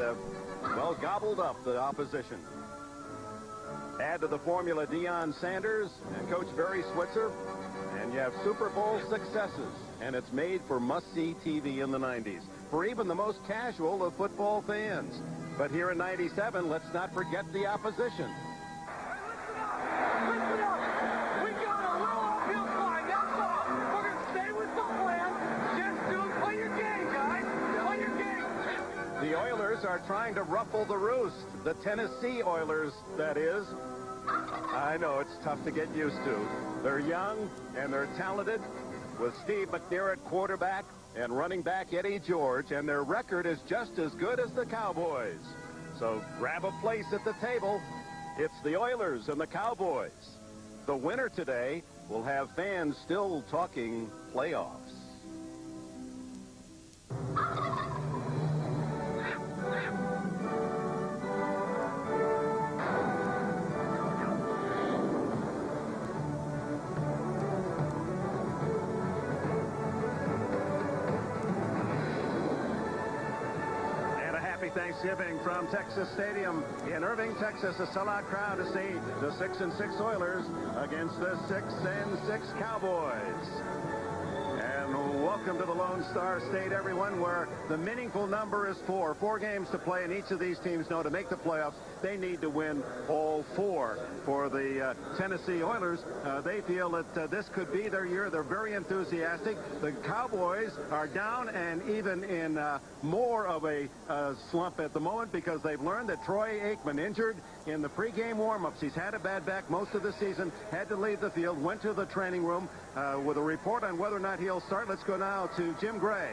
well, gobbled up the opposition. Add to the formula Deion Sanders and Coach Barry Switzer, and you have Super Bowl successes. And it's made for must-see TV in the 90s, for even the most casual of football fans. But here in 97, let's not forget the opposition. Listen up! We got a little uphill climb, that's all. We're going to stay with the plan. Just play your game, guys. Play your game. The Oilers are trying to ruffle the roost. The Tennessee Oilers, that is. I know it's tough to get used to. They're young and they're talented, with Steve McNair at quarterback and running back Eddie George, and their record is just as good as the Cowboys. So grab a place at the table. It's the Oilers and the Cowboys. The winner today will have fans still talking playoffs. Thanksgiving from Texas Stadium in Irving, Texas. A sellout crowd to see the 6-6 Oilers against the 6-6 Cowboys. And welcome to the Lone Star State, everyone, where the meaningful number is 4. 4 games to play, and each of these teams know to make the playoffs, they need to win all 4. For the Tennessee Oilers, they feel that this could be their year. They're very enthusiastic. The Cowboys are down and even in more of a slump at the moment because they've learned that Troy Aikman, injured in the pregame warm-ups. He's had a bad back most of the season, had to leave the field, went to the training room with a report on whether or not he'll start. Let's go now to Jim Gray.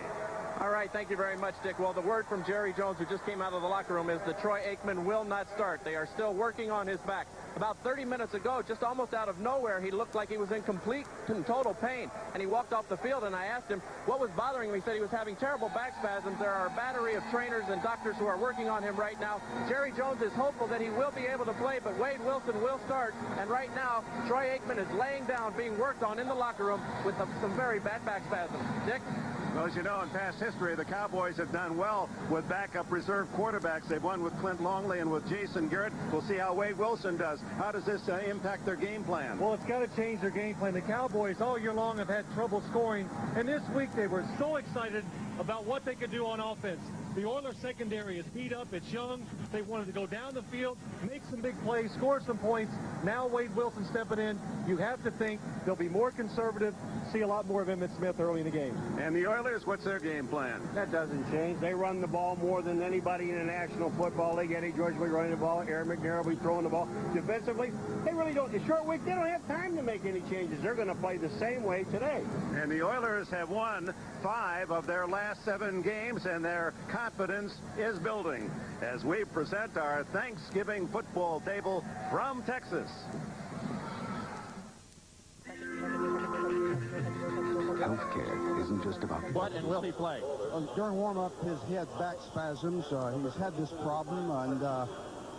All right, thank you very much, Dick. Well, the word from Jerry Jones, who just came out of the locker room, is that Troy Aikman will not start. They are still working on his back. About 30 minutes ago, just almost out of nowhere, he looked like he was in complete and total pain, and he walked off the field, and I asked him what was bothering him. He said he was having terrible back spasms. There are a battery of trainers and doctors who are working on him right now. Jerry Jones is hopeful that he will be able to play, but Wade Wilson will start, and right now, Troy Aikman is laying down, being worked on in the locker room with some very bad back spasms. Dick? Well, as you know, in past history, the Cowboys have done well with backup reserve quarterbacks. They've won with Clint Longley and with Jason Garrett. We'll see how Wade Wilson does. How does this impact their game plan? Well, it's got to change their game plan. The Cowboys all year long have had trouble scoring, and this week they were so excited about what they could do on offense. The Oilers secondary is beat up. It's young. They wanted to go down the field, make some big plays, score some points. Now Wade Wilson stepping in. You have to think they'll be more conservative, see a lot more of Emmitt Smith early in the game. And the Oilers, what's their game plan? That doesn't change. They run the ball more than anybody in the National Football League. Eddie George will be running the ball. Aaron McNair will be throwing the ball. Defensively, they really don't. The short week, they don't have time to make any changes. They're going to play the same way today. And the Oilers have won 5 of their last 7 games, and their confidence is building as we present our Thanksgiving football table from Texas. Healthcare isn't just about... What and will he play? During warm-up, his head back spasms. He's had this problem, and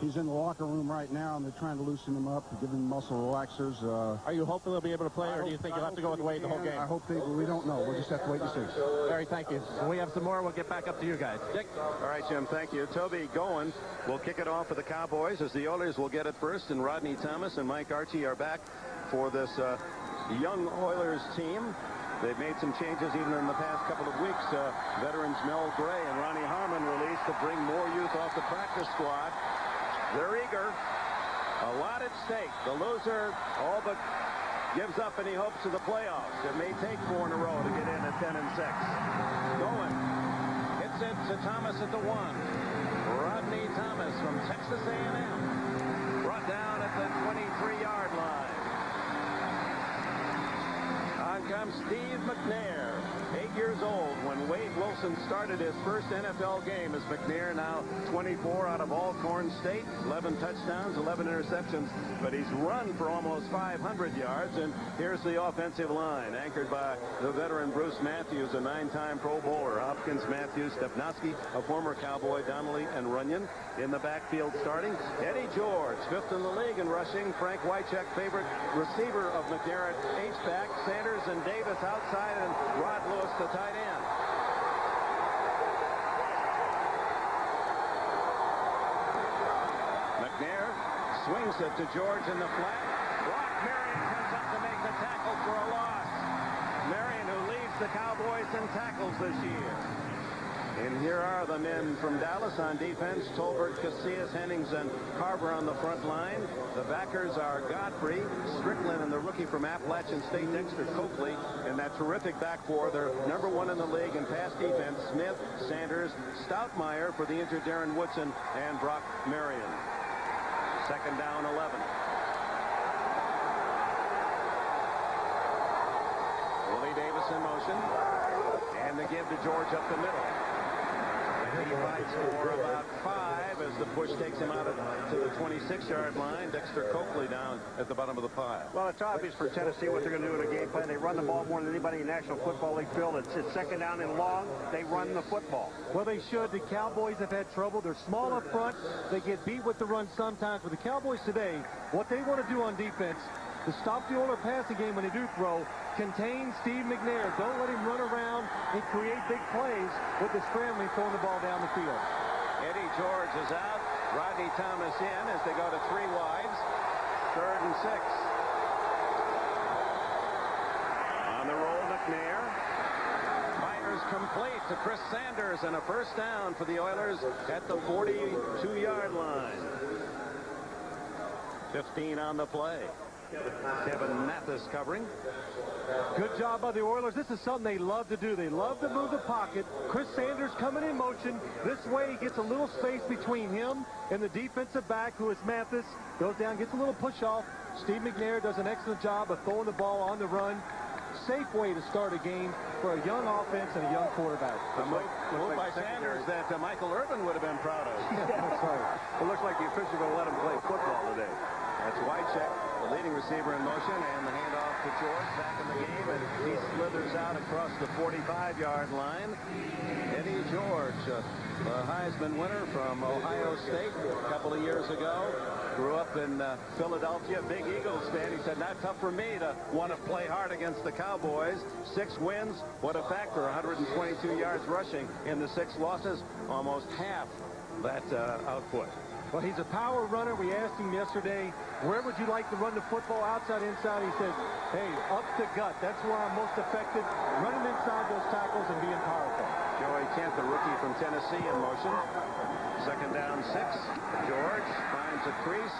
he's in the locker room right now, and they're trying to loosen him up, give him muscle relaxers. Are you hoping they'll be able to play, or do you think you'll have to go with Wade the whole game? I hope we don't know. We'll just have to wait and see. Larry, thank you. When we have some more, we'll get back up to you guys. Dick? All right, Jim, thank you. Toby Goen will kick it off for the Cowboys as the Oilers will get it first, and Rodney Thomas and Mike Archie are back for this young Oilers team. They've made some changes even in the past couple of weeks. Veterans Mel Gray and Ronnie Harmon released to bring more youth off the practice squad. They're eager. A lot at stake. The loser all but gives up any hopes of the playoffs. It may take 4 in a row to get in at 10-6. Goen hits it to Thomas at the 1. Rodney Thomas from Texas A&M. Brought down at the 23-yard line. On comes Steve McNair, 8 years old when Wade Wilson started his first NFL game as McNair, now 24 out of Alcorn State, 11 touchdowns, 11 interceptions, but he's run for almost 500 yards. And here's the offensive line, anchored by the veteran Bruce Matthews, a 9-time Pro Bowler, Hopkins, Matthews, Stepnoski, a former Cowboy, Donnelly, and Runyon in the backfield starting. Eddie George, 5th in the league in rushing. Frank Wycheck, favorite receiver of McNair at H-back. Sanders and Davis outside, and Rod Lewis, the tight end. Swings it to George in the flat. Brock Marion comes up to make the tackle for a loss. Marion, who leads the Cowboys in tackles this year. And here are the men from Dallas on defense. Tolbert, Casillas, Hennings, and Carver on the front line. The backers are Godfrey, Strickland, and the rookie from Appalachian State, Dexter Coakley. And that terrific back four. They're #1 in the league in pass defense. Smith, Sanders, Stoutmeyer for the injured Darren Woodson, and Brock Marion. Second down, 11. Willie Davis in motion. And the give to George up the middle. He fights for about 5 as the push takes him out to the 26-yard line. Dexter Coakley down at the bottom of the pile. Well, it's obvious for Tennessee what they're going to do in a game plan. They run the ball more than anybody in the National Football League field. It's second down and long. They run the football. Well, they should. The Cowboys have had trouble. They're small up front. They get beat with the run sometimes. But the Cowboys today, what they want to do on defense to stop the Oiler passing game when they do throw, contain Steve McNair. Don't let him run around and create big plays with the scrambling, throwing the ball down the field. Eddie George is out. Rodney Thomas in as they go to 3 wides. 3rd and 6. On the roll, McNair. Fires complete to Chris Sanders, and a first down for the Oilers at the 42-yard line. 15 on the play. Kevin Mathis covering. Good job by the Oilers. This is something they love to do. They love to move the pocket. Chris Sanders coming in motion. This way he gets a little space between him and the defensive back, who is Mathis. Goes down, gets a little push off. Steve McNair does an excellent job of throwing the ball on the run. Safe way to start a game for a young offense and a young quarterback. A move by Sanders that Michael Irving would have been proud of. Yeah, that's right. It looks like the officials are going to let him play football today. That's Wycheck, the leading receiver in motion, and the handoff to George back in the game, and he slithers out across the 45-yard line. Eddie George, the Heisman winner from Ohio State a couple of years ago, grew up in Philadelphia, big Eagles fan. He said, not tough for me to want to play hard against the Cowboys. 6 wins, what a factor, 122 yards rushing in the 6 losses, almost half that output. Well, he's a power runner. We asked him yesterday, where would you like to run the football, outside, inside? He said, hey, up the gut. That's where I'm most effective, running inside those tackles and being powerful. Joey Kent, the rookie from Tennessee, in motion. Second down, 6. George finds a crease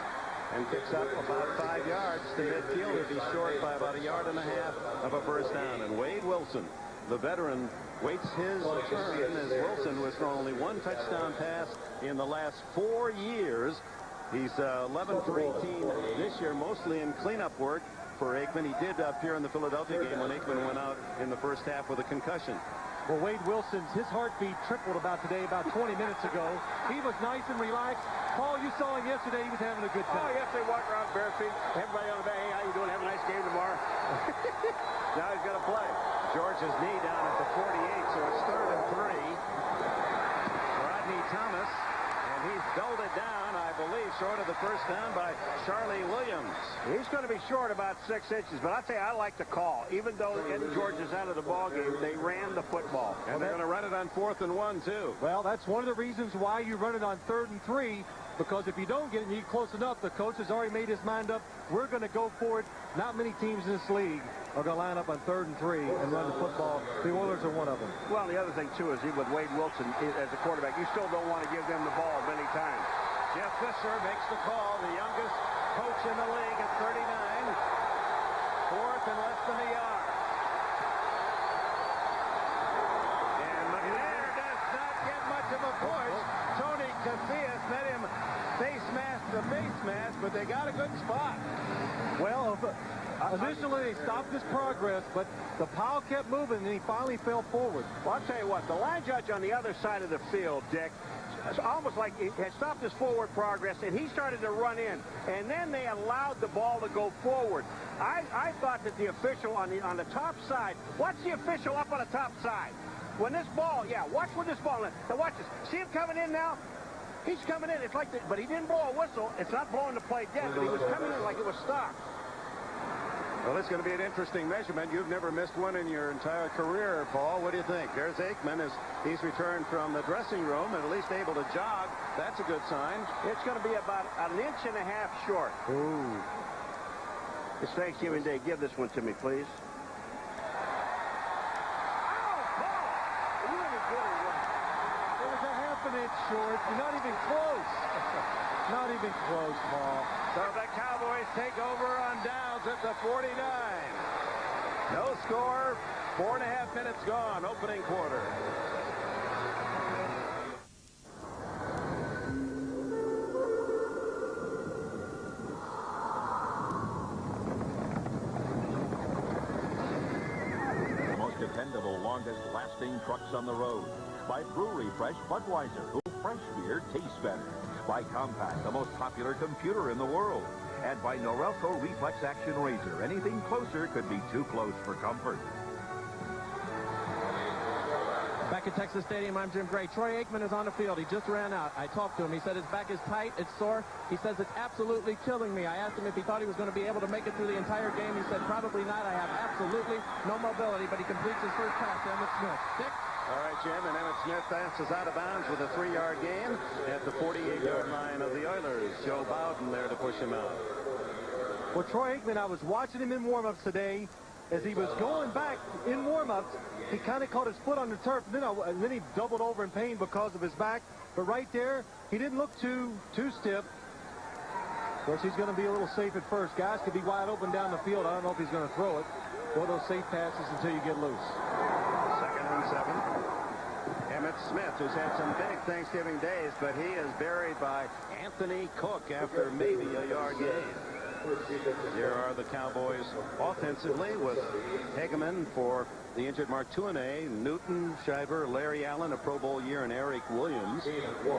and kicks up about 5 yards to midfield. He'll be short by about 1.5 yards of a first down. And Wade Wilson, the veteran, waits his turn as Wilson was thrown only 1 touchdown pass in the last 4 years. He's 11 for 18 this year, mostly in cleanup work for Aikman. He did appear in the Philadelphia game when Aikman went out in the first half with a concussion. Well, Wade Wilson's, his heartbeat tripled about 20 minutes ago. He was nice and relaxed. Paul, you saw him yesterday. He was having a good time. Oh, yesterday, walk around bare feet. Everybody on the bay, hey, how you doing? Have a nice game tomorrow. Now he's got to play. George's knee down at the 48, so it's 3rd and 3. Rodney Thomas, and he's belted down, I believe, short of the first down by Charlie Williams. He's going to be short about 6 inches, but I'll tell you, I like the call. Even though Eddie George is out of the ball game, they ran the football. And they're going to run it on 4th and 1, too. Well, that's one of the reasons why you run it on 3rd and 3, because if you don't get it and you get close enough, the coach has already made his mind up. We're going to go for it. Not many teams in this league are going to line up on 3rd and 3 and run the football. The Oilers are one of them. Well, the other thing, too, is even with Wade Wilson as a quarterback, you still don't want to give them the ball many times. Jeff Fisher makes the call, the youngest coach in the league at 39. 4th and less than 1 yard. And McNair does not get much of a push. Tony Casillas let him face mask to face mask, but they got a good spot. Well, initially they stopped his progress, but the pile kept moving, and he finally fell forward. Well, I'll tell you what, the line judge on the other side of the field, Dick, it's almost like it had stopped his forward progress, and he started to run in, and then they allowed the ball to go forward. I thought that the official on the top side, watch the official up on the top side. When this ball, watch where this ball is. Now watch this. See him coming in now? He's coming in. It's like, but he didn't blow a whistle. It's not blowing the play dead, but he was coming in like it was stopped. Well, it's going to be an interesting measurement. You've never missed one in your entire career, Paul. What do you think? There's Aikman as he's returned from the dressing room and at least able to jog. That's a good sign. It's going to be about an inch and a half short. Ooh. It's Thanksgiving Day. Give this one to me, please. Short. You're not even close. Not even close, Paul. So the Cowboys take over on downs at the 49. No score. 4.5 minutes gone. Opening quarter. The most dependable, longest-lasting trucks on the road. By Brewery Fresh Budweiser, who fresh beer tastes better. By Compaq, the most popular computer in the world. And by Norelco Reflex Action Razor. Anything closer could be too close for comfort. Back at Texas Stadium, I'm Jim Gray. Troy Aikman is on the field. He just ran out. I talked to him. He said his back is tight, it's sore. He says it's absolutely killing me. I asked him if he thought he was going to be able to make it through the entire game. He said probably not. I have absolutely no mobility, but he completes his first pass to Emmitt Smith. Dick? All right, Jim, and Emmitt Smith passes out of bounds with a 3-yard gain at the 48-yard line of the Oilers. Joe Bowden there to push him out. Well, Troy Aikman, I was watching him in warm-ups today. As he was going back in warm-ups, he kind of caught his foot on the turf, and then he doubled over in pain because of his back. But right there, he didn't look too stiff. Of course, he's going to be a little safe at first. Guys could be wide open down the field. I don't know if he's going to throw it. Throw those safe passes until you get loose. 2nd and 7. Emmitt Smith, who's had some big Thanksgiving days, but he is buried by Anthony Cook after maybe a yard gain. Here are the Cowboys offensively with Hageman for the injured Mark Tuinei, Newton, Shiver, Larry Allen, a Pro Bowl year, and Eric Williams.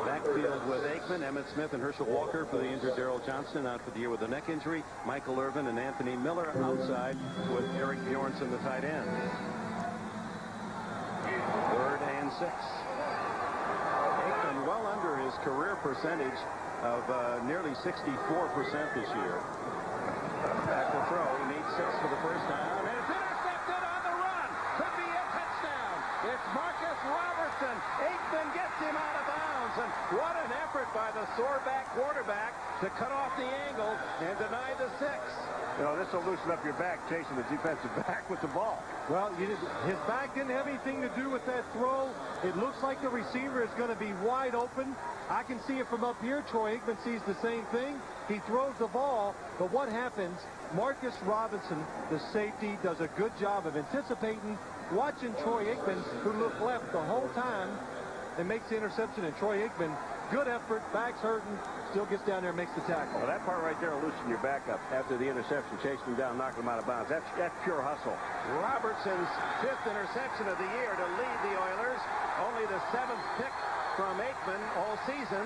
Backfield with Aikman, Emmitt Smith, and Herschel Walker for the injured Darrell Johnston out for the year with a neck injury. Michael Irvin and Anthony Miller outside with Eric Bjornsson, the tight end. 3rd and 6. Aikman well under his career percentage of nearly 64% this year. Back to throw. He needs 6 for the first down. And it's intercepted on the run. Could be a touchdown. It's Marcus Robertson. Aikman gets him out of bounds. And what an effort by the sore back quarterback to cut off the angle and deny the 6. You know, this will loosen up your back chasing the defensive back with the ball. Well, his back didn't have anything to do with that throw. It looks like the receiver is going to be wide open. I can see it from up here. Troy Aikman sees the same thing. He throws the ball, but what happens? Marcus Robinson, the safety, does a good job of anticipating, watching Troy Aikman, who looked left the whole time, and makes the interception. And Troy Aikman, good effort, back's hurting, still gets down there and makes the tackle. Well, that part right there will loosen your back up after the interception, chasing him down, knocking him out of bounds. That's pure hustle. Robertson's 5th interception of the year to lead the Oilers. Only the 7th pick from Aikman all season.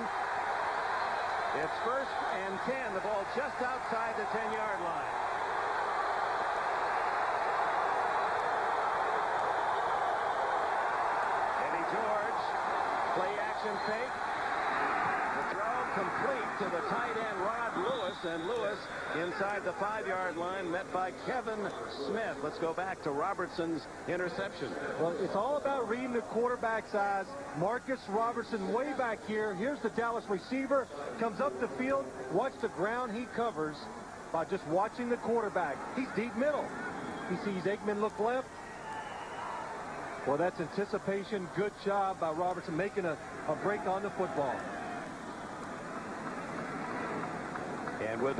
It's 1st and 10. The ball just outside the 10-yard line. Eddie George, play action fake. The throw complete to the tight end, Rod Lewis, and Lewis inside the 5-yard line, met by Kevin Smith. Let's go back to Robertson's interception. Well, it's all about reading the quarterback's eyes. Marcus Robertson way back here. Here's the Dallas receiver. Comes up the field. Watch the ground he covers by just watching the quarterback. He's deep middle. He sees Aikman look left. Well, that's anticipation. Good job by Robertson making a break on the football. And with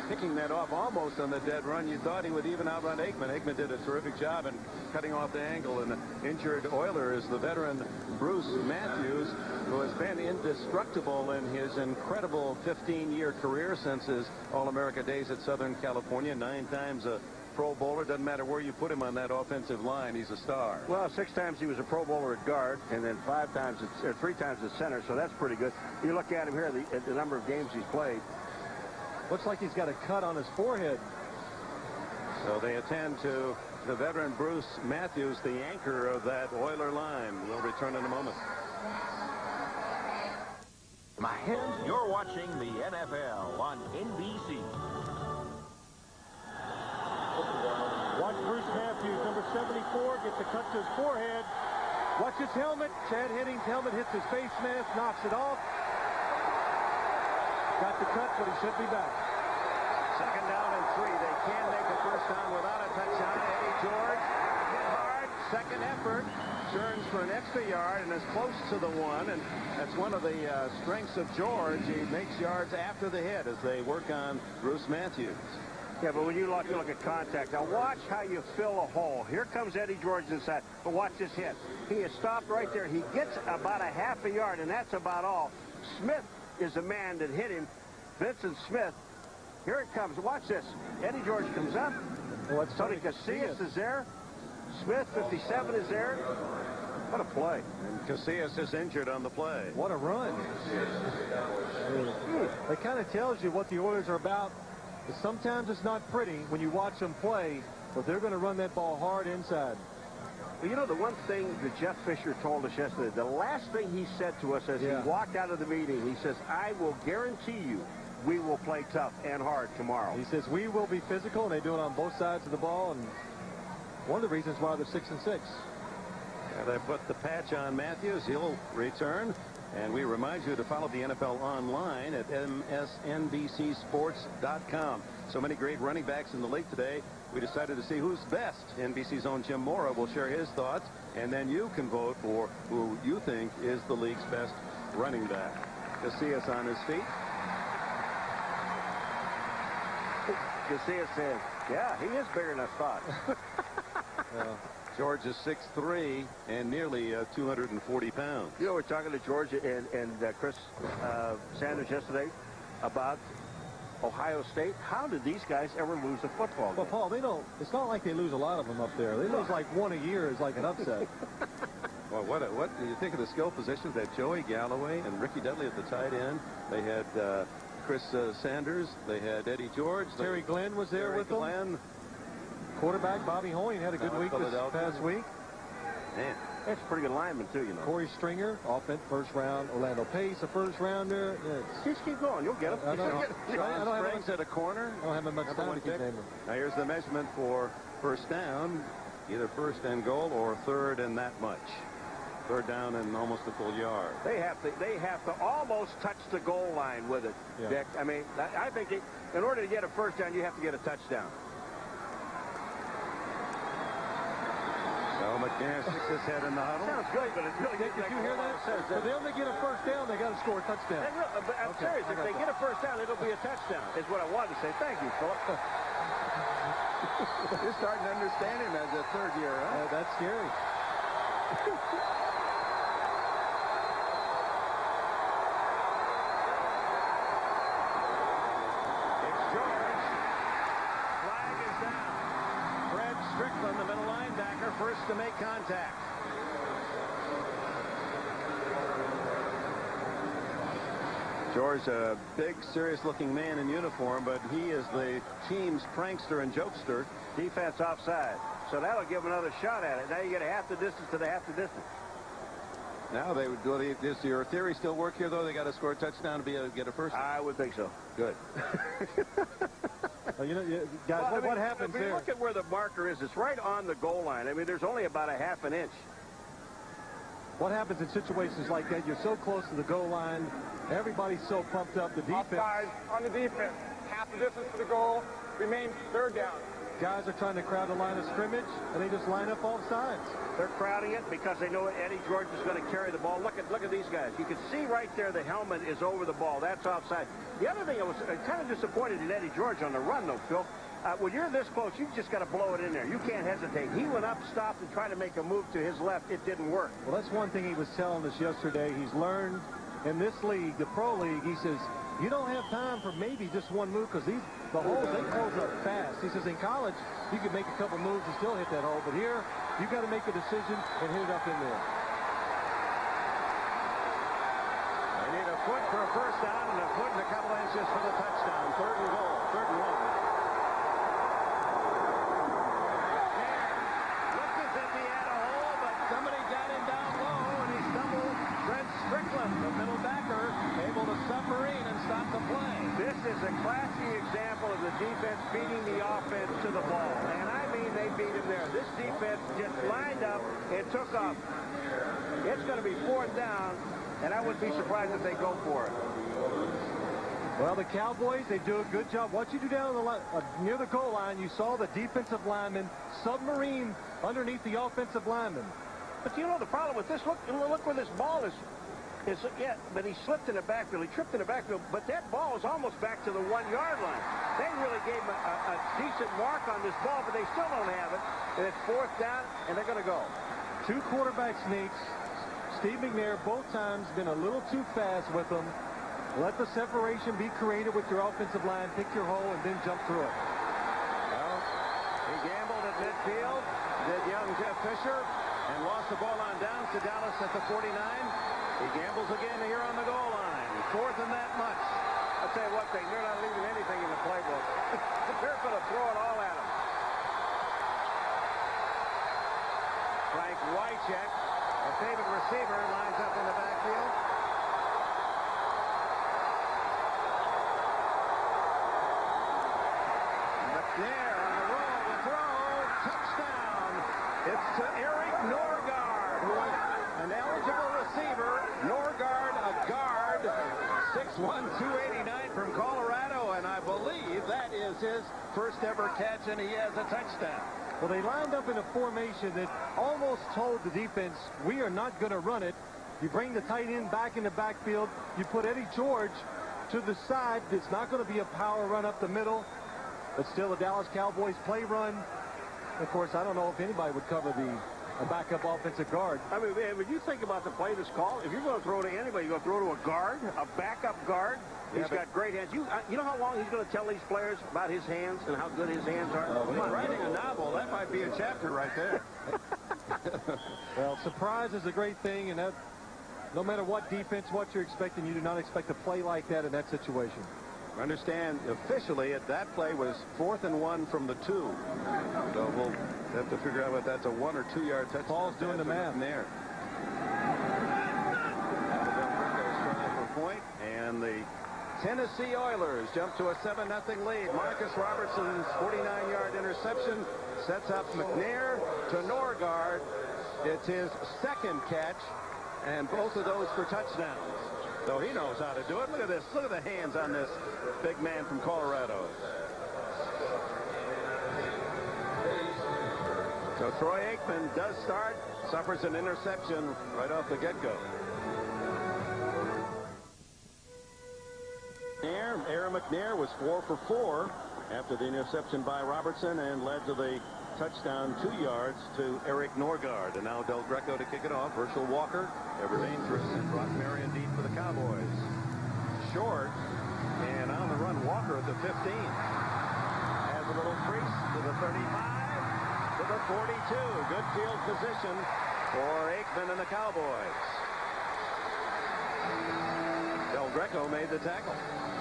picking that off almost on the dead run, you thought he would even outrun Aikman. Aikman did a terrific job in cutting off the angle. And the injured Oiler is the veteran Bruce Matthews, who has been indestructible in his incredible 15-year career since his All-America days at Southern California. 9 times a Pro Bowler. Doesn't matter where you put him on that offensive line. He's a star. Well, 6 times he was a Pro Bowler at guard, and then 3 times at center, so that's pretty good. You look at him here, at the number of games he's played. Looks like he's got a cut on his forehead. So they attend to the veteran Bruce Matthews, the anchor of that Oiler line. We'll return in a moment. And you're watching the NFL on NBC. Watch Bruce Matthews, number 74, gets a cut to his forehead. Watch his helmet. Chad Henning's helmet hits his face mask, knocks it off. Got the cut, but he should be back. Second down and 3. They can make a first down without a touchdown. Eddie George hit hard. Second effort. Turns for an extra yard and is close to the 1. And that's one of the strengths of George. He makes yards after the hit as they work on Bruce Matthews. Yeah, but when you look at contact, now watch how you fill a hole. Here comes Eddie George inside, but watch this hit. He is stopped right there. He gets about a half a yard, and that's about all. Smith is the man that hit him. Vincent Smith. Here it comes. Watch this. Eddie George comes up. Tony Casillas is there. Smith, 57, is there. What a play. And Casillas is injured on the play. What a run. It kind of tells you what the Oilers are about. Sometimes it's not pretty when you watch them play, but they're going to run that ball hard inside. Well, you know, the one thing that Jeff Fisher told us yesterday, the last thing he said to us as he walked out of the meeting, he says, I will guarantee you we will play tough and hard tomorrow. He says we will be physical, and they do it on both sides of the ball, and one of the reasons why they're 6-6. They put the patch on Matthews. He'll return. And we remind you to follow the NFL online at msnbcsports.com. So many great running backs in the league today. We decided to see who's best. NBC's own Jim Mora will share his thoughts. And then you can vote for who you think is the league's best running back. Casillas on his feet. Casillas says, yeah, he is bigger than I thought. George is 6'3" and nearly 240 pounds. You know, we're talking to George and Chris Sanders yesterday about Ohio State. How did these guys ever lose a football game? Well, Paul, they don't. It's not like they lose a lot of them up there. They lose like one a year is like an upset. Well, what do you think of the skill positions? They had Joey Galloway and Ricky Dudley at the tight end. They had Chris Sanders. They had Eddie George. Terry Glenn was there with them. Quarterback Bobby Hoying had a good week this past week. Man, that's a pretty good lineman, too, you know. Corey Stringer, offense, first round. Orlando Pace, a first rounder. Just keep going. You'll get him. I don't have Springs at a corner. I don't have much time to keep naming. Now here's the measurement for first down. Either first and goal or third and that much. Third down and almost a full yard. They have to almost touch the goal line with it, Dick. I mean, I think in order to get a first down, you have to get a touchdown. So McNair sticks his head in the huddle. Sounds good, but it's really Did you hear that? If they only get a first down, they got to score a touchdown. But I'm serious. If they get a first down, it'll be a touchdown, is what I wanted to say. Thank you, Philip. You're starting to understand him as a third year, huh? That's scary. It's George. Flag is down. Fred Strickland, the middle linebacker, first to make contact. George, a big, serious-looking man in uniform, but he is the team's prankster and jokester. Defense offside. So that'll give them another shot at it. Now you get half the distance to the half the distance. Now they would do. Does your theory still work here, though? They got to score a touchdown to be able to get a first. I would think so. Good. You know, guys, what happens there? Look at where the marker is. It's right on the goal line. I mean, there's only about a half an inch. What happens in situations like that? You're so close to the goal line. Everybody's so pumped up. The defense. Offside on the defense. Half the distance to the goal. Remains third down. Guys are trying to crowd the line of scrimmage, and they just line up all sides. They're crowding it because they know Eddie George is going to carry the ball. Look at these guys. You can see right there the helmet is over the ball. That's offside. The other thing, I was kind of disappointed in Eddie George on the run, though, Phil. When you're this close, you just got to blow it in there. You can't hesitate. He went up, stopped, and tried to make a move to his left. It didn't work. Well, that's one thing he was telling us yesterday. He's learned in this league, the pro league, he says, you don't have time for maybe just one move because the holes, they close up fast. He says in college, you can make a couple moves and still hit that hole. But here, you got to make a decision and hit it up in there. They need a foot for a first down and a foot and a couple inches for the touchdown. Third and goal. Third and one. Looked as if he had a hole, but somebody got him down low, and he stumbled. Fred Strickland, the middle backer, able to submarine and stop the play. This is a classic example of the defense beating the offense to the ball. And I mean, they beat him there. This defense just lined up and took off. It's going to be 4th down, and I wouldn't be surprised if they go for it. Well, the Cowboys, they do a good job. What you do down the line, near the goal line, you saw the defensive lineman submarine underneath the offensive lineman. But you know the problem with this, look where this ball is. Yeah, but he slipped in the backfield. He tripped in the backfield, but that ball is almost back to the 1-yard line. They really gave him a decent mark on this ball, but they still don't have it. And it's 4th down, and they're going to go. 2 quarterback sneaks. Steve McNair both times been a little too fast with them. Let the separation be created with your offensive line. Pick your hole and then jump through it. Well, he gambled at midfield, did young Jeff Fisher, and lost the ball on downs to Dallas at the 49. He gambles again here on the goal line. 4th and that much. I'll tell you one thing, they're not leaving anything in the playbook. They're going to throw it all at him. Frank Wycheck, a favorite receiver, lines up in the backfield. McNair on the roll, the throw, touchdown. It's to Eric Norgaard, who is an eligible receiver. Norgaard, a guard, 6'1", 289 from Colorado, and I believe that is his first ever catch, and he has a touchdown. Well, they lined up in a formation that almost told the defense, we are not going to run it. You bring the tight end back in the backfield. You put Eddie George to the side. It's not going to be a power run up the middle, but still the Dallas Cowboys play run. Of course, I don't know if anybody would cover a backup offensive guard. I mean, man, when you think about the play that's called, if you're going to throw to anybody, you're going to throw to a guard, a backup guard. He's got great hands. You know how long he's going to tell these players about his hands and how good his hands are? Well, he's writing a novel. That might be a chapter right there. Well, surprise is a great thing, and that no matter what defense, what you're expecting, you do not expect a play like that in that situation. Understand, officially, that play was 4th and 1 from the 2. So we'll have to figure out if that's a 1 or 2 yard touchdown. Paul's doing the math there. For point, and the Tennessee Oilers jump to a 7-0 lead. Marcus Robertson's 49-yard interception sets up McNair to Norgaard. It's his 2nd catch, and both of those for touchdowns. So he knows how to do it. Look at this. Look at the hands on this big man from Colorado. So Troy Aikman does start, suffers an interception right off the get-go. Aaron McNair was 4 for 4 after the interception by Robertson and led to the touchdown 2 yards to Eric Norgaard. And now Del Greco to kick it off. Herschel Walker, ever dangerous, and Brock Marion deep for the Cowboys. Short, and on the run, Walker at the 15. Has a little crease to the 35, to the 42. Good field position for Aikman and the Cowboys. Del Greco made the tackle.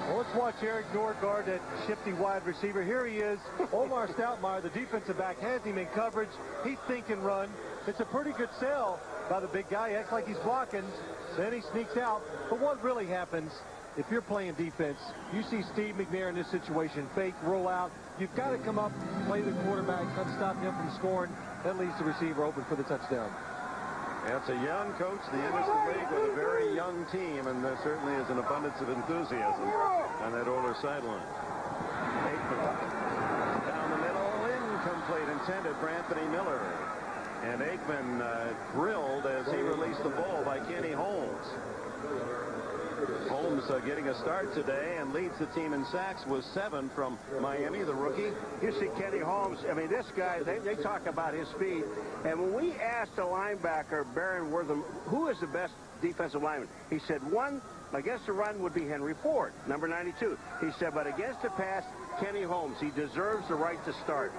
Well, let's watch Eric Norgaard, that shifty wide receiver. Here he is. Omar Stoutmire, the defensive back, has him in coverage. He's thinking run. It's a pretty good sell by the big guy. He acts like he's blocking. Then he sneaks out. But what really happens, if you're playing defense, you see Steve McNair in this situation, fake, roll out. You've got to come up, play the quarterback, try to stop him from scoring. That leaves the receiver open for the touchdown. That's a young coach, the Anderson League, with a very young team, and there certainly is an abundance of enthusiasm on that older sideline. Aikman down the middle, incomplete, intended for Anthony Miller. And Aikman drilled as he released the ball by Kenny Holmes. Holmes getting a start today and leads the team in sacks with 7 from Miami, the rookie. You see Kenny Holmes, I mean, this guy, they talk about his speed. And when we asked the linebacker, Baron Wortham, who is the best defensive lineman, he said, one, against the run would be Henry Ford, number 92. He said, but against the pass, Kenny Holmes. He deserves the right to start.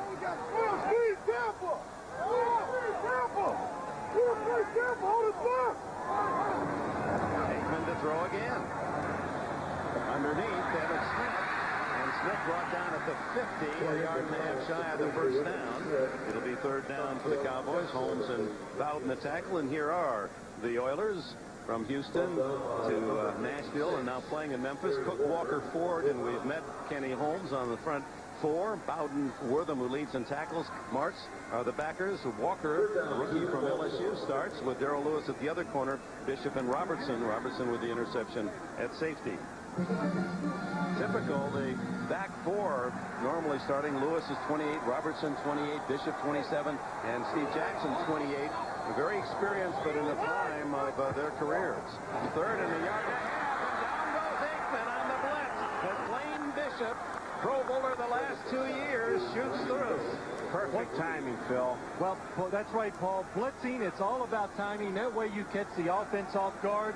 Aikman to throw again. Underneath, Devin Smith. And Smith brought down at the 50, a yard and a half shy of the first down. It'll be 3rd down for the Cowboys. Holmes and Bowden the tackle, and here are the Oilers from Houston to Nashville, and now now playing in Memphis. Cook, Walker, Ford, and we've met Kenny Holmes on the front four. Bowden, Wortham, who leads in tackles. Martz are the backers. Walker, a rookie from LSU, starts with Darrell Lewis at the other corner. Bishop and Robertson. Robertson with the interception at safety. Typical, the back four normally starting. Lewis is 28, Robertson 28, Bishop 27, and Steve Jackson 28. Very experienced, but in the prime of their careers. Third in the yard and a half, and down goes Aikman on the blitz. As Blaine Bishop, Pro Bowler the last 2 years, shoots through. Perfect timing, Phil. Well, that's right, Paul. Blitzing, it's all about timing. That way you catch the offense off guard.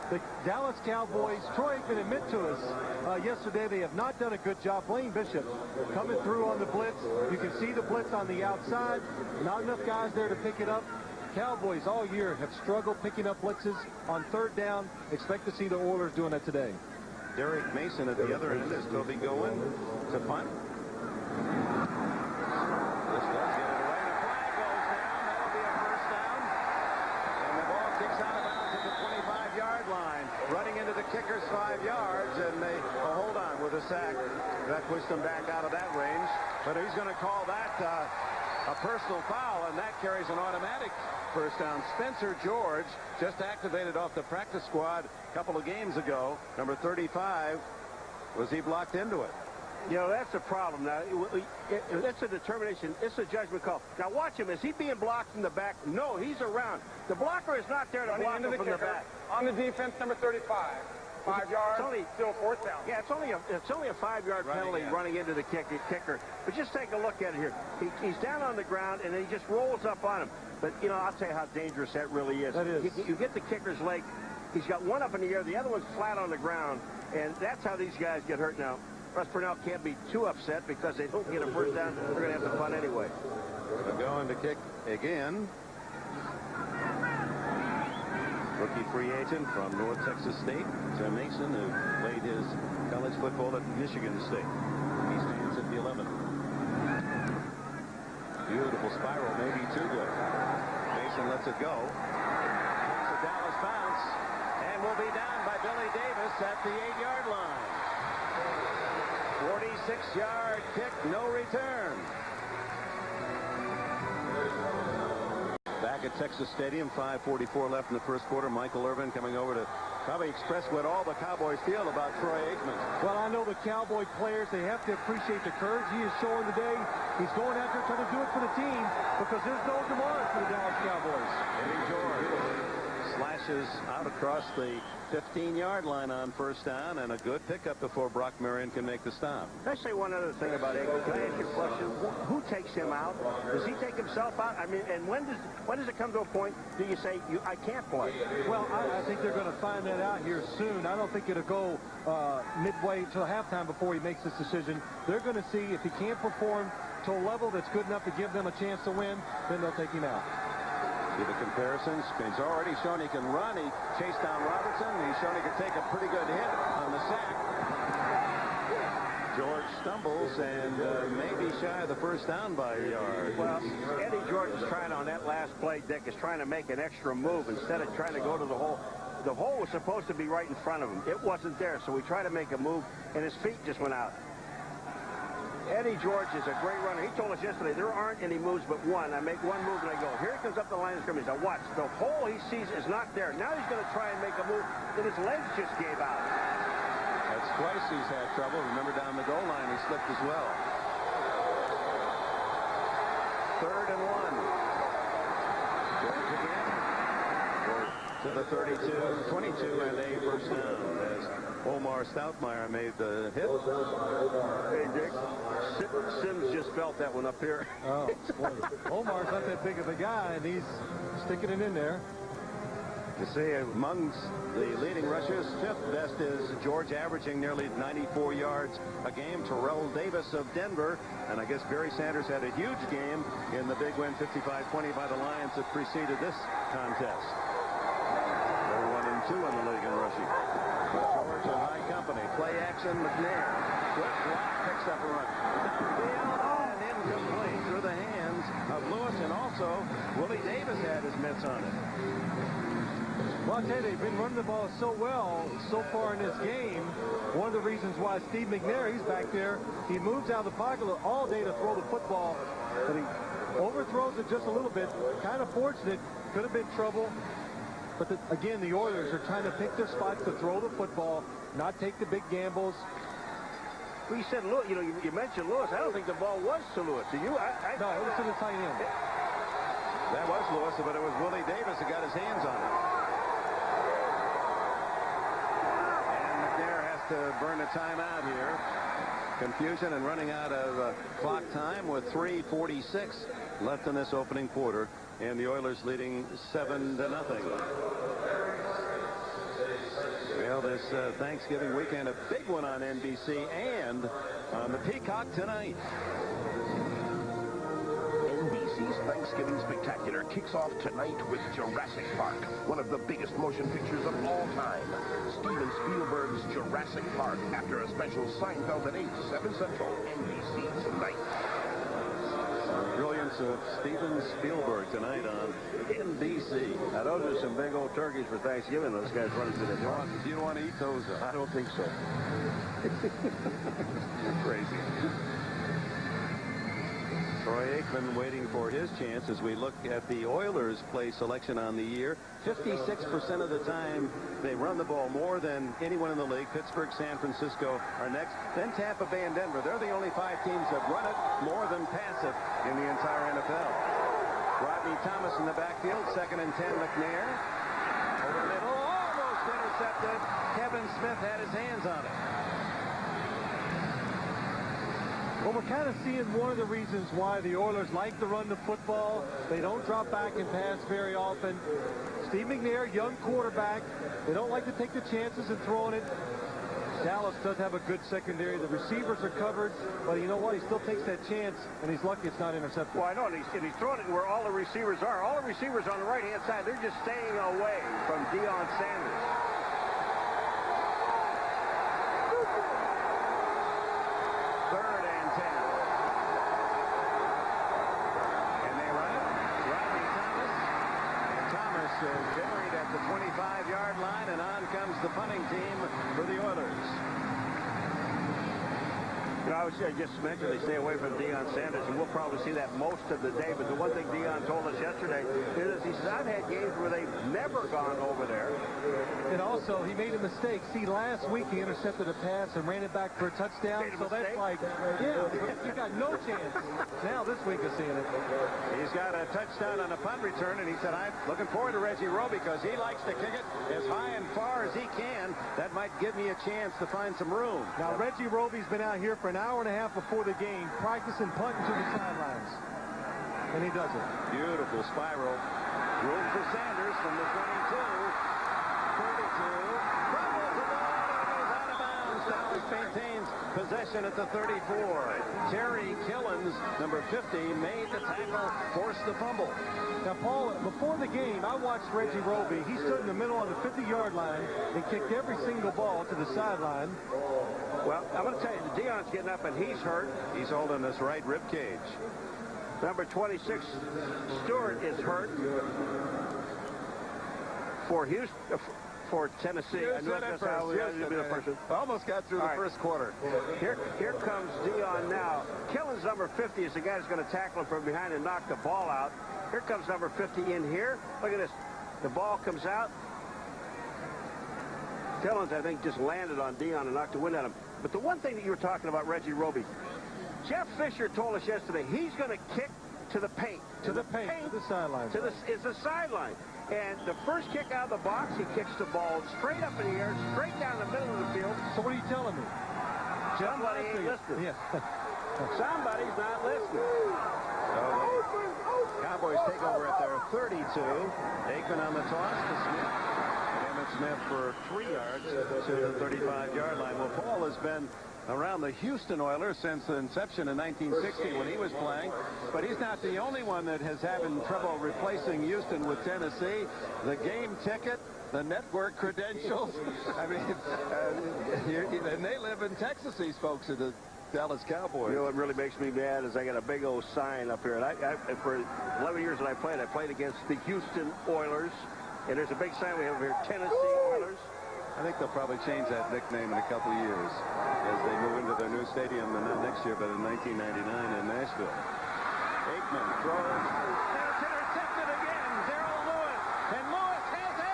The Dallas Cowboys, Troy Aikman admit to us yesterday they have not done a good job. Blaine Bishop coming through on the blitz. You can see the blitz on the outside. Not enough guys there to pick it up. Cowboys all year have struggled picking up blitzes on third down. Expect to see the Oilers doing that today. Derek Mason at the other end as Toby going to punt. This does get it away. The flag goes down. That'll be a first down. And the ball kicks out of bounds at the 25-yard line. Running into the kicker's 5 yards, and they hold on with a sack. That pushed them back out of that range. But he's going to call that a personal foul, and that carries an automatic first down. Spencer George just activated off the practice squad a couple of games ago. Number 35. Was he blocked into it? You know, that's a problem. Now, it's a determination. It's a judgment call. Now, watch him. Is he being blocked from the back? No, he's around. The blocker is not there to block him from the back. On the defense, number 35. 5 yards, still fourth down. Yeah, it's only a 5-yard penalty running into the kicker. But just take a look at it here. He's down on the ground, and then he just rolls up on him. But, you know, I'll tell you how dangerous that really is. That is. You get the kicker's leg. He's got one up in the air. The other one's flat on the ground. And that's how these guys get hurt now. Russ Purnell can't be too upset because they don't get a first down. They're going to have to punt anyway. They're going to kick again. Rookie free agent from North Texas State, Tim Mason, who played his college football at Michigan State. He stands at the 11. Beautiful spiral, maybe too good. Mason lets it go. It's a Dallas bounce, and will be down by Billy Davis at the 8-yard line. 46-yard kick, no return. Back at Texas Stadium, 5:44 left in the first quarter. Michael Irving coming over to probably express what all the Cowboys feel about Troy Aikman. Well, I know the Cowboy players, they have to appreciate the courage he is showing today. He's going out there trying to do it for the team because there's no tomorrow for the Dallas Cowboys. Eddie George slashes out across the 15-yard line on first down, and a good pickup before Brock Marion can make the stop. Can I say one other thing about Aikman? Can I ask you a question? Who takes him out? Does he take himself out? I mean, and when does it come to a point that you say, I can't play? Well, I think they're going to find that out here soon. I don't think it'll go midway till halftime before he makes this decision. They're going to see if he can't perform to a level that's good enough to give them a chance to win, then they'll take him out. See the comparisons. He's already shown he can run. He chased down Robertson. He's shown he can take a pretty good hit on the sack. George stumbles and maybe shy of the first down by a yard. Well, Eddie George is trying on that last play, Dick, is trying to make an extra move instead of trying to go to the hole. The hole was supposed to be right in front of him. It wasn't there, so he tried to make a move, and his feet just went out. Eddie George is a great runner. He told us yesterday there aren't any moves but one. I make one move and I go. Here he comes up the line of scrimmage. Now watch. The hole he sees is not there. Now he's going to try and make a move that his legs just gave out. That's twice he's had trouble. Remember down the goal line he slipped as well. 3rd and 1. George again. To the 32, 22, and a first down as Omar Stoutmeyer made the hit. Hey, Dick, Sims just felt that one up here. Oh, boy. Omar's not that big of a guy, and he's sticking it in there. You see, amongst the leading rushers, 5th best is George, averaging nearly 94 yards a game. Terrell Davis of Denver, and I guess Barry Sanders had a huge game in the big win, 55-20 by the Lions that preceded this contest. They're 1-2 in the league in rushing. George and high company. Play action, McNair. Quick block, picks up a run. Downfield and incomplete through the hands of Lewis, and also Willie Davis had his mitts on it. Well, I tell you, they've been running the ball so well so far in this game. One of the reasons why Steve McNair, he's back there, he moves out of the pocket all day to throw the football, but he overthrows it just a little bit. Kind of fortunate, could have been trouble. But again, the Oilers are trying to pick their spots to throw the football, not take the big gambles. Well, you said, Lewis, you mentioned Lewis. I don't think the ball was to Lewis. Do you? No, it was to the tight end. That was Lewis, but it was Willie Davis who got his hands on it. And McNair has to burn a timeout here. Confusion and running out of clock time with 3:46 left in this opening quarter, and the Oilers leading 7-0. Well, this Thanksgiving weekend, a big one on NBC and on the Peacock tonight. NBC's Thanksgiving Spectacular kicks off tonight with Jurassic Park, one of the biggest motion pictures of all time. Steven Spielberg's Jurassic Park, after a special Seinfeld at 8, 7 Central, NBC tonight. Brilliance of Steven Spielberg tonight on NBC. Now, those are some big old turkeys for Thanksgiving, those guys running through the park. You don't want to eat those? I don't think so. You're crazy. Troy Aikman waiting for his chance as we look at the Oilers' play selection on the year. 56% of the time they run the ball more than anyone in the league. Pittsburgh, San Francisco are next. Then Tampa Bay and Denver. They're the only 5 teams that run it more than pass it in the entire NFL. Rodney Thomas in the backfield. 2nd and 10, McNair. Over the middle, almost intercepted. Kevin Smith had his hands on it. Well, we're kind of seeing one of the reasons why the Oilers like to run the football. They don't drop back and pass very often. Steve McNair, young quarterback. They don't like to take the chances in throwing it. Dallas does have a good secondary. The receivers are covered, but you know what? He still takes that chance, and he's lucky it's not intercepted. Well, I know, and he's throwing it where all the receivers are. All the receivers on the right-hand side, they're just staying away from Deion Sanders. Buried at the 25-yard line, and on comes the punting team for the Oilers. I just mentioned they stay away from Deion Sanders, and we'll probably see that most of the day. But the one thing Deion told us yesterday is he says, I've had games where they've never gone over there. And also, he made a mistake. See, last week he intercepted a pass and ran it back for a touchdown. So that's like, yeah, you got no chance. Now this week is seeing it. He's got a touchdown on a punt return, and he said, I'm looking forward to Reggie Roby because he likes to kick it as high and far as he can. That might give me a chance to find some room. Now, Reggie Roby's been out here for an hour and a half before the game, practicing punting to the sidelines. And he does it. Beautiful spiral. Room for Sanders from the 22. 32. Crumbles the ball and goes out of bounds. Dallas maintains possession at the 34. Terry Killens, number 50, made the tackle, forced the fumble. Now, Paul, before the game, I watched Reggie Roby. He stood in the middle of the 50-yard line and kicked every single ball to the sideline. Well, I'm going to tell you, Deion's getting up, and he's hurt. He's holding his right rib cage. Number 26, Stewart, is hurt for Houston, for Tennessee. I knew that's how we had to be the person. Almost got through the first quarter. Here comes Deion now. Killens, number 50, is the guy that's going to tackle him from behind and knock the ball out. Here comes number 50 in here. Look at this. The ball comes out. Killens, I think, just landed on Deion and knocked the wind out of him. But the one thing that you were talking about, Reggie Roby, Jeff Fisher told us yesterday he's going to kick to the paint. To the paint, to the sideline. Is the sideline. And the first kick out of the box, he kicks the ball straight up in the air, straight down the middle of the field. So what are you telling me? Somebody ain't listening. Yeah. Somebody's not listening. So Cowboys take over at their 32. Aikman on the toss to Smith. Smith for 3 yards to the 35-yard line. Well, Paul has been around the Houston Oilers since the inception in 1960 when he was playing, but he's not the only one that has having trouble replacing Houston with Tennessee. The game ticket, the network credentials. I mean, and they live in Texas, these folks are the Dallas Cowboys. You know what really makes me mad is I got a big old sign up here. And for 11 years that I played against the Houston Oilers. And there's a big sign we have here, Tennessee Oilers. I think they'll probably change that nickname in a couple of years as they move into their new stadium, and not next year, but in 1999 in Nashville. Aikman throws. And it's intercepted again. Darrell Lewis. And Lewis has a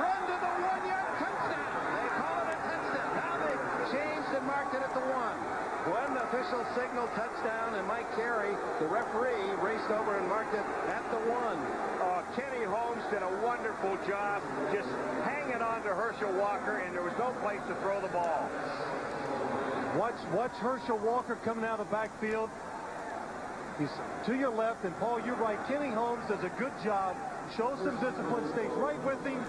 run to the 1-yard touchdown. They call it a touchdown. Now they've changed and marked it at the 1. One official signal touchdown, and Mike Carey, the referee, raced over and marked it at the 1. Kenny Holmes did a wonderful job just hanging on to Herschel Walker, and there was no place to throw the ball. Watch Herschel Walker coming out of the backfield. He's to your left, and Paul, you're right. Kenny Holmes does a good job, shows some discipline, stays right with him,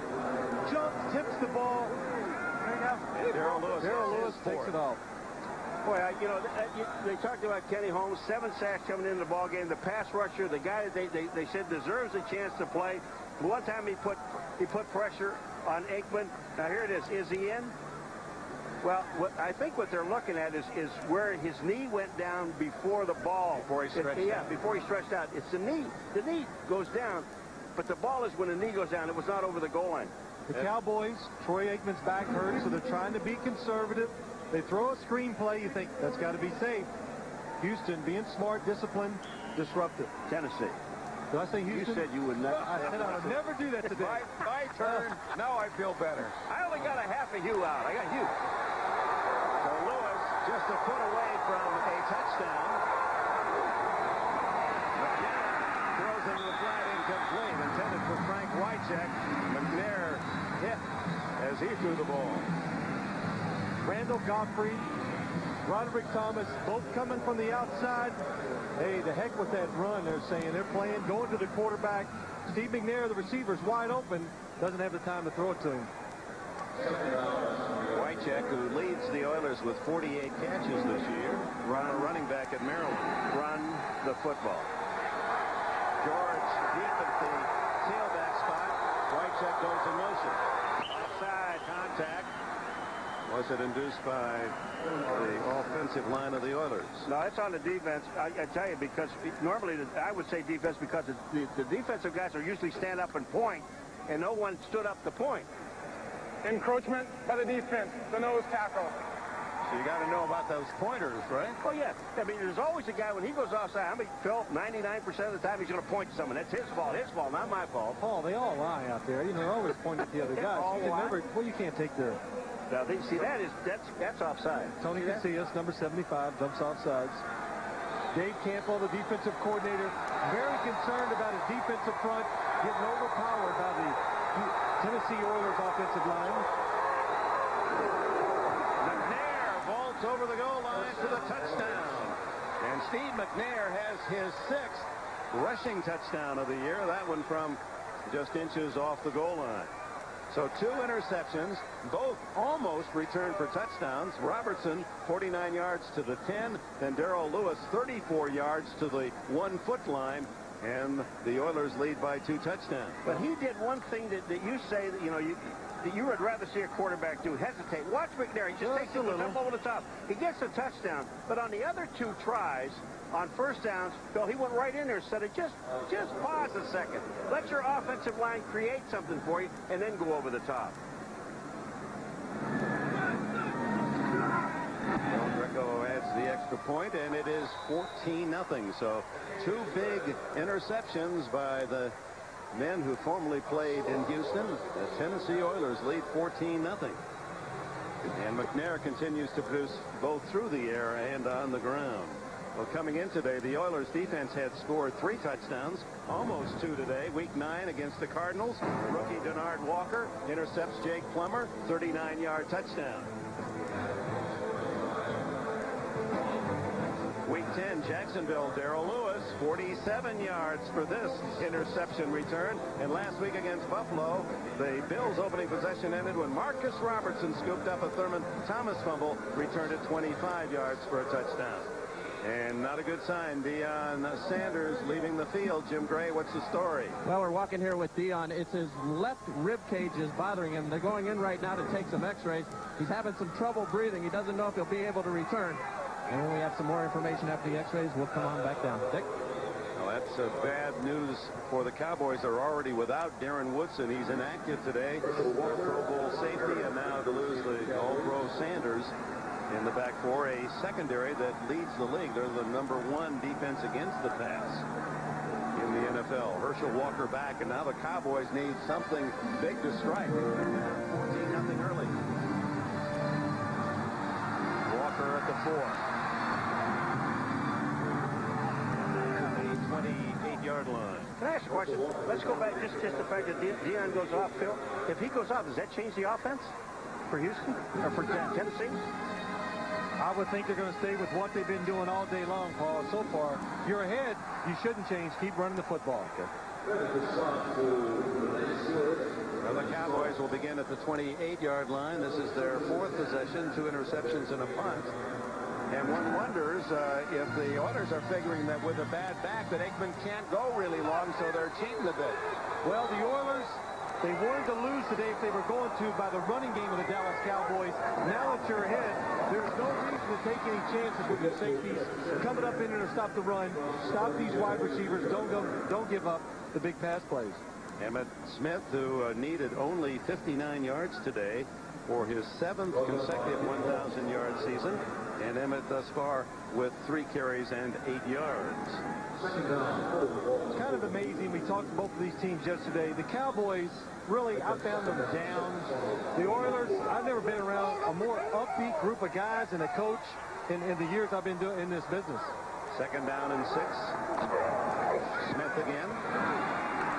jumps, tips the ball. Darrell Lewis takes it off. Boy, you know, they talked about Kenny Holmes, 7 sacks coming into the ball game. The pass rusher, the guy that they said deserves a chance to play. One time he put pressure on Aikman. Now here it is. Is he in? Well, I think what they're looking at is where his knee went down before the ball. Before he stretched out. Yeah, before he stretched out. It's the knee. The knee goes down, but the ball is when the knee goes down. It was not over the goal line. The Cowboys, Troy Aikman's back hurt, so they're trying to be conservative. They throw a screen play, you think that's got to be safe. Houston being smart, disciplined, disruptive. Tennessee. Did I say Houston? You said you would not. I said I would never do that today. My turn. Now I feel better. I only got a half of you out. I got you. So Lewis just a foot away from a touchdown. McNair throws into the flat, incomplete. Intended for Frank Wycheck. McNair hit as he threw the ball. Randall Godfrey, Roderick Thomas, both coming from the outside. Hey, the heck with that run, they're saying. They're playing, going to the quarterback. Steve McNair, the receiver's wide open, doesn't have the time to throw it to him. Wycheck, who leads the Oilers with 48 catches this year, running back at Maryland. Run the football. George deep at the tailback spot. Wycheck goes in motion. Offside contact. Was it induced by the offensive line of the Oilers? No, it's on the defense. I tell you, because normally I would say defense because the defensive guys are usually stand up and point, and no one stood up to point. Encroachment by the defense, the nose tackle. So you got to know about those pointers, right? Oh, yeah. I mean, there's always a guy when he goes offside. I mean, Phil, 99% of the time he's going to point to someone. That's his fault, not my fault. Paul, they all lie out there. You know, they're always pointing at the other guys. You can never, well, you can't take the... Now, see, that's offside. Tony Casillas, number 75, jumps off sides. Dave Campbell, the defensive coordinator, very concerned about his defensive front, getting overpowered by the Tennessee Oilers offensive line. McNair vaults over the goal line to the touchdown. And Steve McNair has his 6th rushing touchdown of the year. That one from just inches off the goal line. So 2 interceptions, both almost returned for touchdowns. Robertson, 49 yards to the 10. Then Darrell Lewis, 34 yards to the 1-foot line. And the Oilers lead by 2 touchdowns. But he did one thing that you say that, you know, that you would rather see a quarterback do. Hesitate. Watch McNair. He just takes a little jump over the top. He gets a touchdown. But on the other 2 tries, on first downs, Bill, he went right in there and said, just pause a second. Let your offensive line create something for you, and then go over the top. Del Greco adds the extra point, and it is 14-0. So 2 big interceptions by the men who formerly played in Houston. The Tennessee Oilers lead 14-0. And McNair continues to produce both through the air and on the ground. Well, coming in today, the Oilers defense had scored 3 touchdowns, almost 2 today. Week 9 against the Cardinals. Rookie Denard Walker intercepts Jake Plummer, 39-yard touchdown. Week 10, Jacksonville, Darrell Lewis, 47 yards for this interception return. And last week against Buffalo, the Bills' opening possession ended when Marcus Robertson scooped up a Thurman Thomas fumble, returned it 25 yards for a touchdown. And not a good sign. Deion Sanders leaving the field. Jim Gray, what's the story? Well, we're walking here with Deion. It's his left rib cage is bothering him. They're going in right now to take some x-rays. He's having some trouble breathing. He doesn't know if he'll be able to return. And when we have some more information after the x-rays, we'll come on back down. Dick? Well, that's bad news for the Cowboys. They're already without Darren Woodson. He's inactive today. Pro Bowl safety, and now to lose the All-Pro Sanders in the back four, a secondary that leads the league. They're the #1 defense against the pass in the NFL. Herschel Walker back, and now the Cowboys need something big to strike. 14-0 early. Walker at the 4. The 28-yard line. Can I ask a question? Let's go back just the fact that Deion goes off, Phil. If he goes off, does that change the offense for Houston or for Tennessee? I would think they're going to stay with what they've been doing all day long, Paul. So far, you're ahead. You shouldn't change. Keep running the football. Okay. Well, the Cowboys will begin at the 28-yard line. This is their 4th possession, 2 interceptions and a punt. And one wonders if the Oilers are figuring that with a bad back that Aikman can't go really long, so they're cheating a bit. Well, the Oilers, they wanted to lose today if they were going to by the running game of the Dallas Cowboys. Now that you're ahead, there's no reason to take any chances with your safeties coming up in there to stop the run. Stop these wide receivers. Don't give up the big pass plays. Emmitt Smith, who needed only 59 yards today for his 7th consecutive 1,000-yard season. And Emmitt thus far with 3 carries and 8 yards. It's kind of amazing. We talked to both of these teams yesterday. The Cowboys, really, I found them down. The Oilers, I've never been around a more upbeat group of guys and a coach in the years I've been doing in this business. 2nd down and 6. Smith again.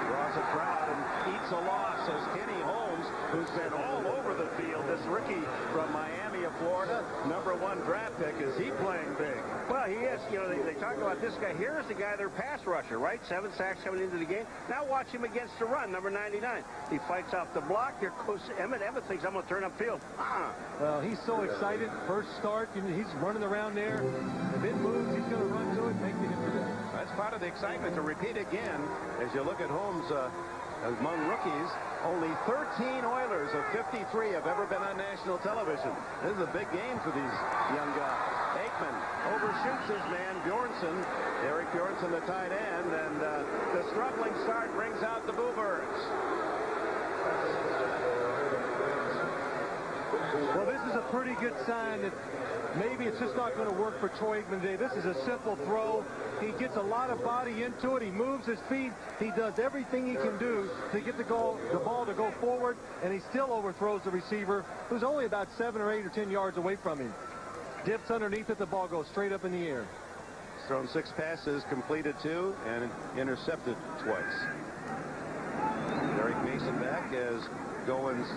Draws a crowd and eats a loss as Kenny Holmes, who's been all over the field, this rookie from Miami of Florida, #1 draft pick, is he playing big? Well, he is. You know, they talk about this guy. Here's the guy, their pass rusher, right? 7 sacks coming into the game. Now watch him against the run, number 99. He fights off the block. Here goes Emmitt. Emmitt thinks I'm going to turn upfield. Well, he's so excited. First start, he's running around there. If it moves, he's going to run to it, make the hit today. That's part of the excitement to repeat again. As you look at Holmes among rookies, only 13 Oilers of 53 have ever been on national television. This is a big game for these young guys. Aikman overshoots his man, Bjornsson. Eric Bjornsson, the tight end, and the struggling start brings out the Bluebirds. Well, this is a pretty good sign that maybe it's just not going to work for Troy Aikman today. This is a simple throw. He gets a lot of body into it. He moves his feet. He does everything he can do to get the ball to go forward, and he still overthrows the receiver, who's only about 7 or 8 or 10 yards away from him. Dips underneath it. The ball goes straight up in the air. He's thrown 6 passes, completed 2, and intercepted twice. Derek Mason back as Goins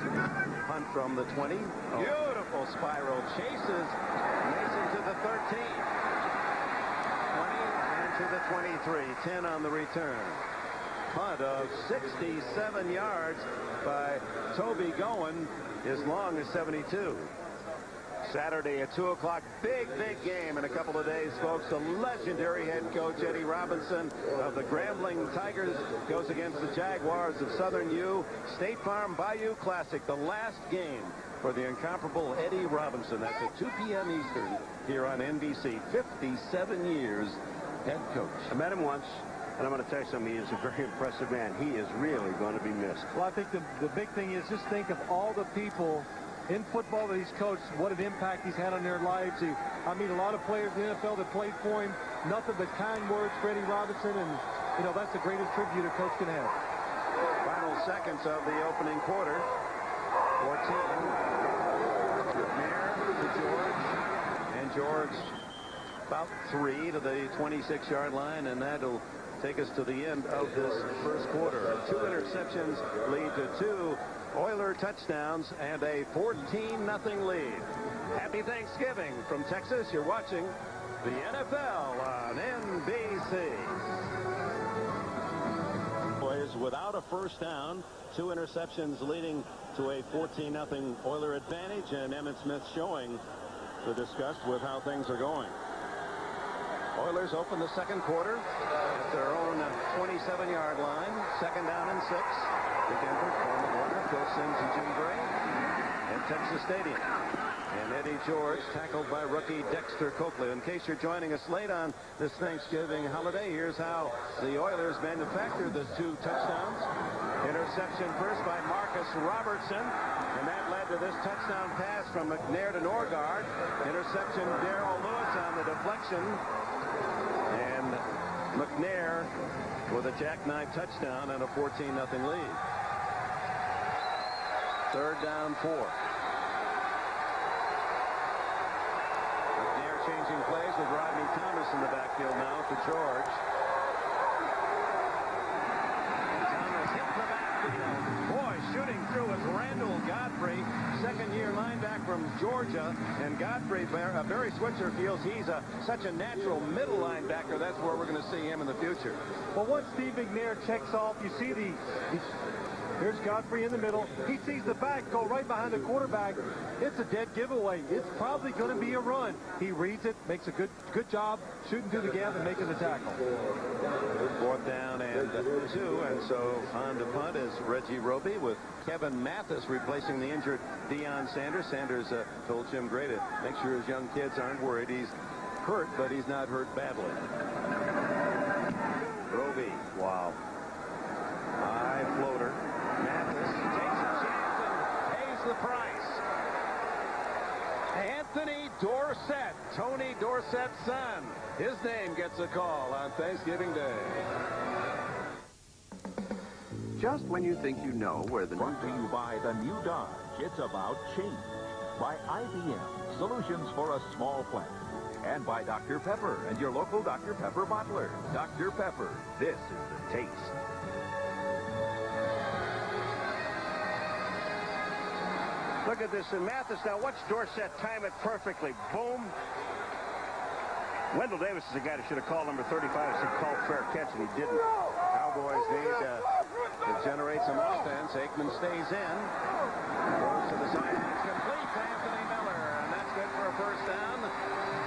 punt from the 20. Beautiful spiral. Chases Mason to the 13. 20 and to the 23. 10 on the return. Punt of 67 yards by Toby Goin, as long as 72. Saturday at 2 o'clock. Big game in a couple of days, folks. The legendary head coach Eddie Robinson of the Grambling Tigers goes against the Jaguars of Southern U. State Farm Bayou Classic, the last game for the incomparable Eddie Robinson. That's at 2 p.m. Eastern here on NBC. 57 years head coach. I met him once, and I'm going to tell you something. He is a very impressive man. He is really going to be missed. Well, I think the big thing is just think of all the people in football that he's coached, what an impact he's had on their lives. I mean, a lot of players in the NFL that played for him, nothing but kind words for Eddie Robinson, and, that's the greatest tribute a coach can have. Final seconds of the opening quarter. 14. Mayer to George, and George about 3 to the 26-yard line, and that'll take us to the end of this first quarter. 2 interceptions lead to 2 Oiler touchdowns and a 14-0 lead. Happy Thanksgiving from Texas. You're watching the NFL on NBC. Boys, without a first down, 2 interceptions leading to a 14-0 Oiler advantage, and Emmitt Smith showing to discuss with how things are going. Oilers open the second quarter at their own 27-yard line. 2nd down and 6. Dick Enbert, Coleman Warner, Phil Simms, and Jim Gray. And Texas Stadium. And Eddie George tackled by rookie Dexter Coakley. In case you're joining us late on this Thanksgiving holiday, here's how the Oilers manufactured the 2 touchdowns. Interception first by Marcus Robertson, and that led to this touchdown pass from McNair to Norgard. Interception, Darrell Lewis on the deflection, and McNair with a jackknife touchdown and a 14-0 lead. 3rd down 4. McNair changing plays with Rodney Thomas in the backfield now to George. Thomas hit the backfield. Boy, shooting through with Randall Godfrey, second-year linebacker from Georgia. And Godfrey, Barry Switzer feels he's such a natural middle linebacker. That's where we're going to see him in the future. Well, once Steve McNair checks off, you see here's Godfrey in the middle. He sees the back go right behind the quarterback. It's a dead giveaway. It's probably going to be a run. He reads it, makes a good job shooting through the gap and making the tackle. 4th down and 2, and so on to punt is Reggie Roby with Kevin Mathis replacing the injured Deion Sanders. Sanders told Jim Gray to make sure his young kids aren't worried. He's hurt, but he's not hurt badly. Roby, wow. High floater. Mathis takes a chance and pays the price. Anthony Dorsett, Tony Dorsett's son. His name gets a call on Thanksgiving Day. Just when you think you know where the brought to you by the new Dodge, it's about change. By IBM, solutions for a small planet. And by Dr. Pepper and your local Dr. Pepper bottler. Dr. Pepper, this is the taste. Look at this, and Mathis now, watch Dorsett time it perfectly. Boom. Wendell Davis is the guy that should have called number 35 and said call fair catch, and he didn't. Cowboys need to generate some offense. Aikman stays in. Goes to the sidelines, complete to Anthony Miller, and that's good for a 1st down.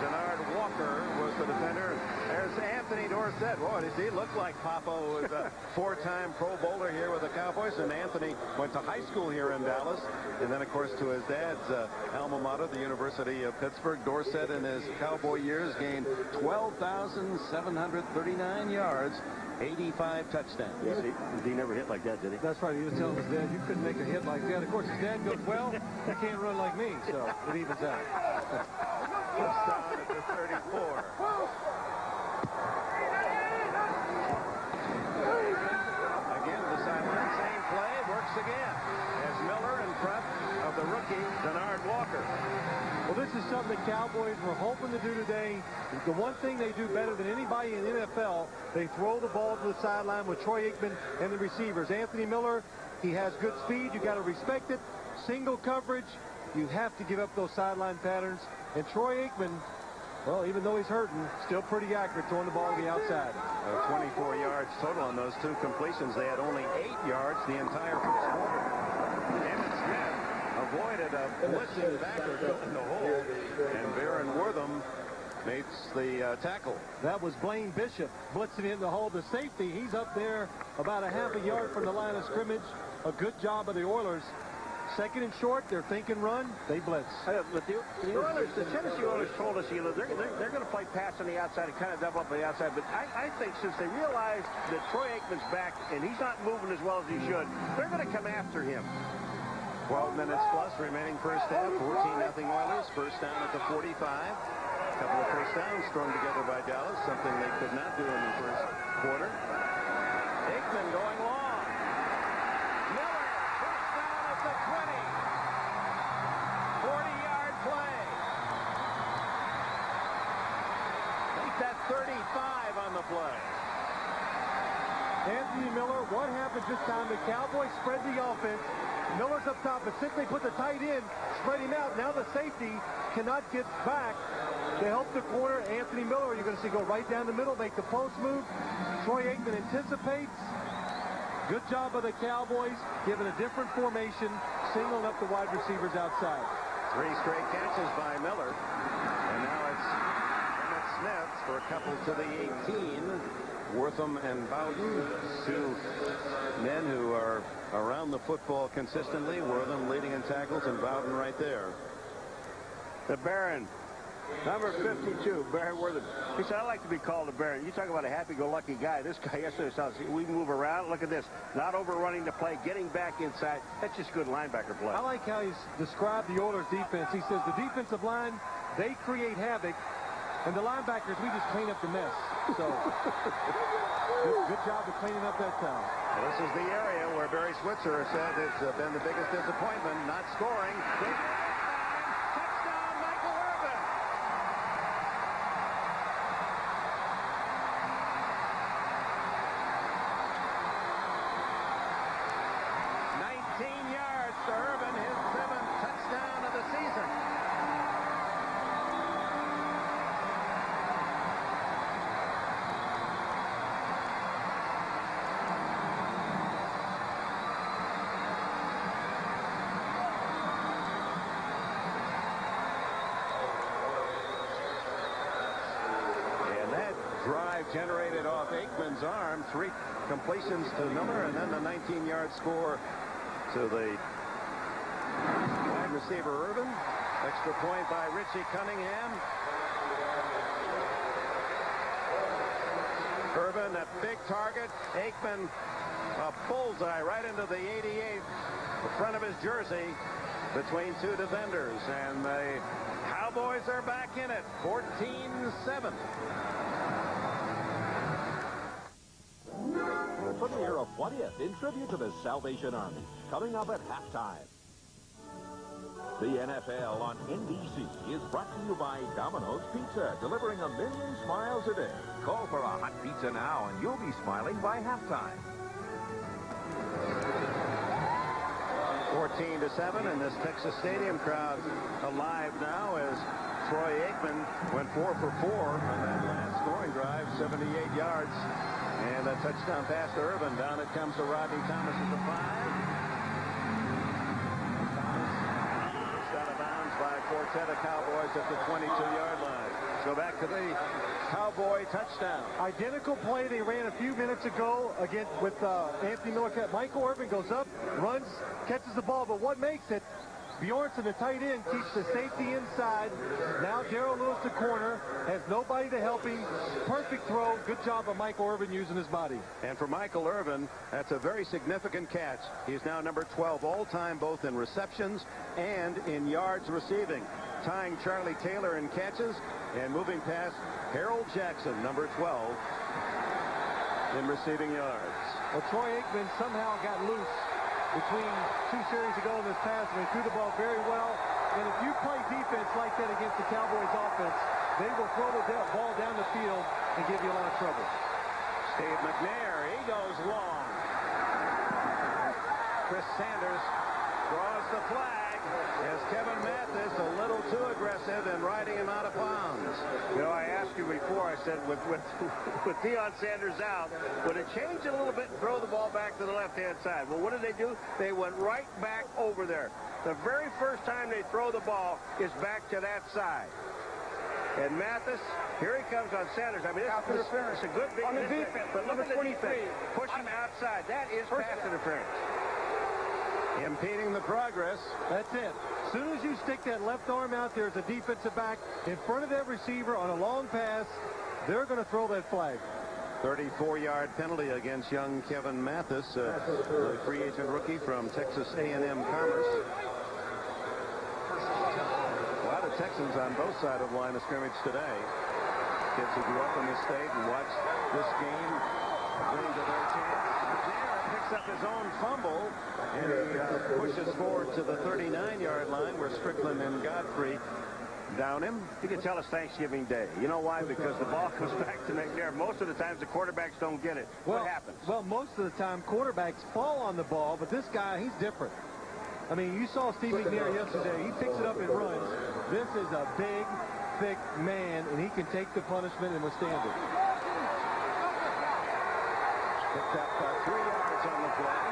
Denard Walker was the defender. There's Anthony Dorsett. Boy, does he look like Papa, was a 4-time Pro Bowler here with the Cowboys. And Anthony went to high school here in Dallas. And then, of course, to his dad's alma mater, the University of Pittsburgh. Dorsett in his Cowboy years gained 12,739 yards, 85 touchdowns. Yeah, he never hit like that, did he? That's right. He was telling his dad, you couldn't make a hit like that. Of course, his dad goes, well, you can't run like me, so it evens out. First down at the 34. Again, the sideline, same play, works again. As Miller in front of the rookie, Denard Walker. Well, this is something the Cowboys were hoping to do today. The one thing they do better than anybody in the NFL, they throw the ball to the sideline with Troy Aikman and the receivers. Anthony Miller, he has good speed. You got to respect it. Single coverage, you have to give up those sideline patterns. And Troy Aikman, well, even though he's hurting, still pretty accurate throwing the ball to the outside. 24 yards total on those 2 completions. They had only 8 yards the entire first quarter. Emmett Smith avoided a blitzing backer in the hole, and Baron Wortham makes the tackle. That was Blaine Bishop blitzing in the hole. The safety, he's up there about a half a yard from the line of scrimmage. A good job of the Oilers. 2nd and short, they're thinking run, they blitz. But the Oilers, the Tennessee Oilers told us, they're going to play pass on the outside and kind of double up on the outside. But I think since they realized that Troy Aikman's back and he's not moving as well as he should, they're going to come after him. 12 minutes plus remaining first half. 14-0 Oilers. First down at the 45. A couple of first downs thrown together by Dallas, something they could not do in the first quarter. Aikman going long. Miller, first down at the 20. 40-yard play. Make that 35 on the play. Anthony Miller, what happens this time? The Cowboys spread the offense. Miller's up top, but since they put the tight end, spread him out, now the safety cannot get back to help the corner. Anthony Miller, you're going to see go right down the middle, make the post move. Troy Aikman anticipates. Good job of the Cowboys, giving a different formation, singling up the wide receivers outside. 3 straight catches by Miller. And now it's Emmett Smith for a couple to the 18. Wortham and Bowden, two men who are around the football consistently. Wortham leading in tackles and Bowden right there. The Baron, number 52, Baron Wortham. He said, I like to be called the Baron. You talk about a happy-go-lucky guy. This guy yesterday says, we move around. Look at this. Not overrunning the play, getting back inside. That's just good linebacker play. I like how he's described the Oilers defense. He says the defensive line, they create havoc, and the linebackers, we just clean up the mess. So, good job of cleaning up that town. This is the area where Barry Switzer said it's been the biggest disappointment, not scoring. Touchdown, Michael Irving. Yards to Irvin, his 7th touchdown of the season. Drive generated off Aikman's arm. 3 completions to Miller, and then the 19-yard score to the wide receiver Irvin. Extra point by Richie Cunningham. Irvin, a big target. Aikman, a bullseye right into the 88, the front of his jersey, between 2 defenders. And the Cowboys are back in it, 14-7. The premiere of What If in tribute to the Salvation Army, coming up at halftime. The NFL on NBC is brought to you by Domino's Pizza, delivering 1 million smiles a day. Call for a hot pizza now and you'll be smiling by halftime. 14-7, and this Texas Stadium crowd alive now as Troy Aikman went 4 for 4 on that last scoring drive, 78 yards. And a touchdown pass to Irvin. Down it comes to Rodney Thomas at the 5. Thomas out of bounds by a quartet of Cowboys at the 22-yard line. So back to the Cowboy touchdown. Identical play they ran a few minutes ago again with Anthony Miller. Michael Irvin goes up, runs, catches the ball, but what makes it? Bjornsson, the tight end, keeps the safety inside. Now Darrell Lewis, the corner, has nobody to help him. Perfect throw. Good job of Michael Irvin using his body. And for Michael Irvin, that's a very significant catch. He's now number 12 all-time, both in receptions and in yards receiving, tying Charlie Taylor in catches and moving past Harold Jackson, number 12, in receiving yards. Well, Troy Aikman somehow got loose between 2 series ago in this pass, and he threw the ball very well. And if you play defense like that against the Cowboys offense, they will throw the ball down the field and give you a lot of trouble. Steve McNair, he goes long. Chris Sanders draws the flag as Kevin Mathis a little too aggressive in riding him out of bounds. You know, I asked you before, I said with Deion Sanders out, would it change a little bit and throw the ball back to the left-hand side? Well, what did they do? They went right back over there. The very first time they throw the ball is back to that side. And Mathis, here he comes on Sanders. I mean, it's a good big on the defense. But look at the defense. Pushing outside. That is pass interference. Impeding the progress. That's it. As soon as you stick that left arm out there as a defensive back in front of that receiver on a long pass, they're going to throw that flag. 34-yard penalty against young Kevin Mathis, the free agent rookie from Texas A&M Commerce. A lot of Texans on both sides of the line of scrimmage today. Kids who grew up in the state and watched this game bring to their chance. Jared picks up his own fumble, and he pushes forward to the 39-yard line where Strickland and Godfrey down him. You can tell it's Thanksgiving Day. You know why? Because the ball comes back to McNair. Most of the times the quarterbacks don't get it. What happens? Well, most of the time quarterbacks fall on the ball, but this guy, he's different. I mean, you saw Steve McNair yesterday. He picks it up and runs. This is a big, thick man, and he can take the punishment and withstand it. Picked up 3 yards on the play.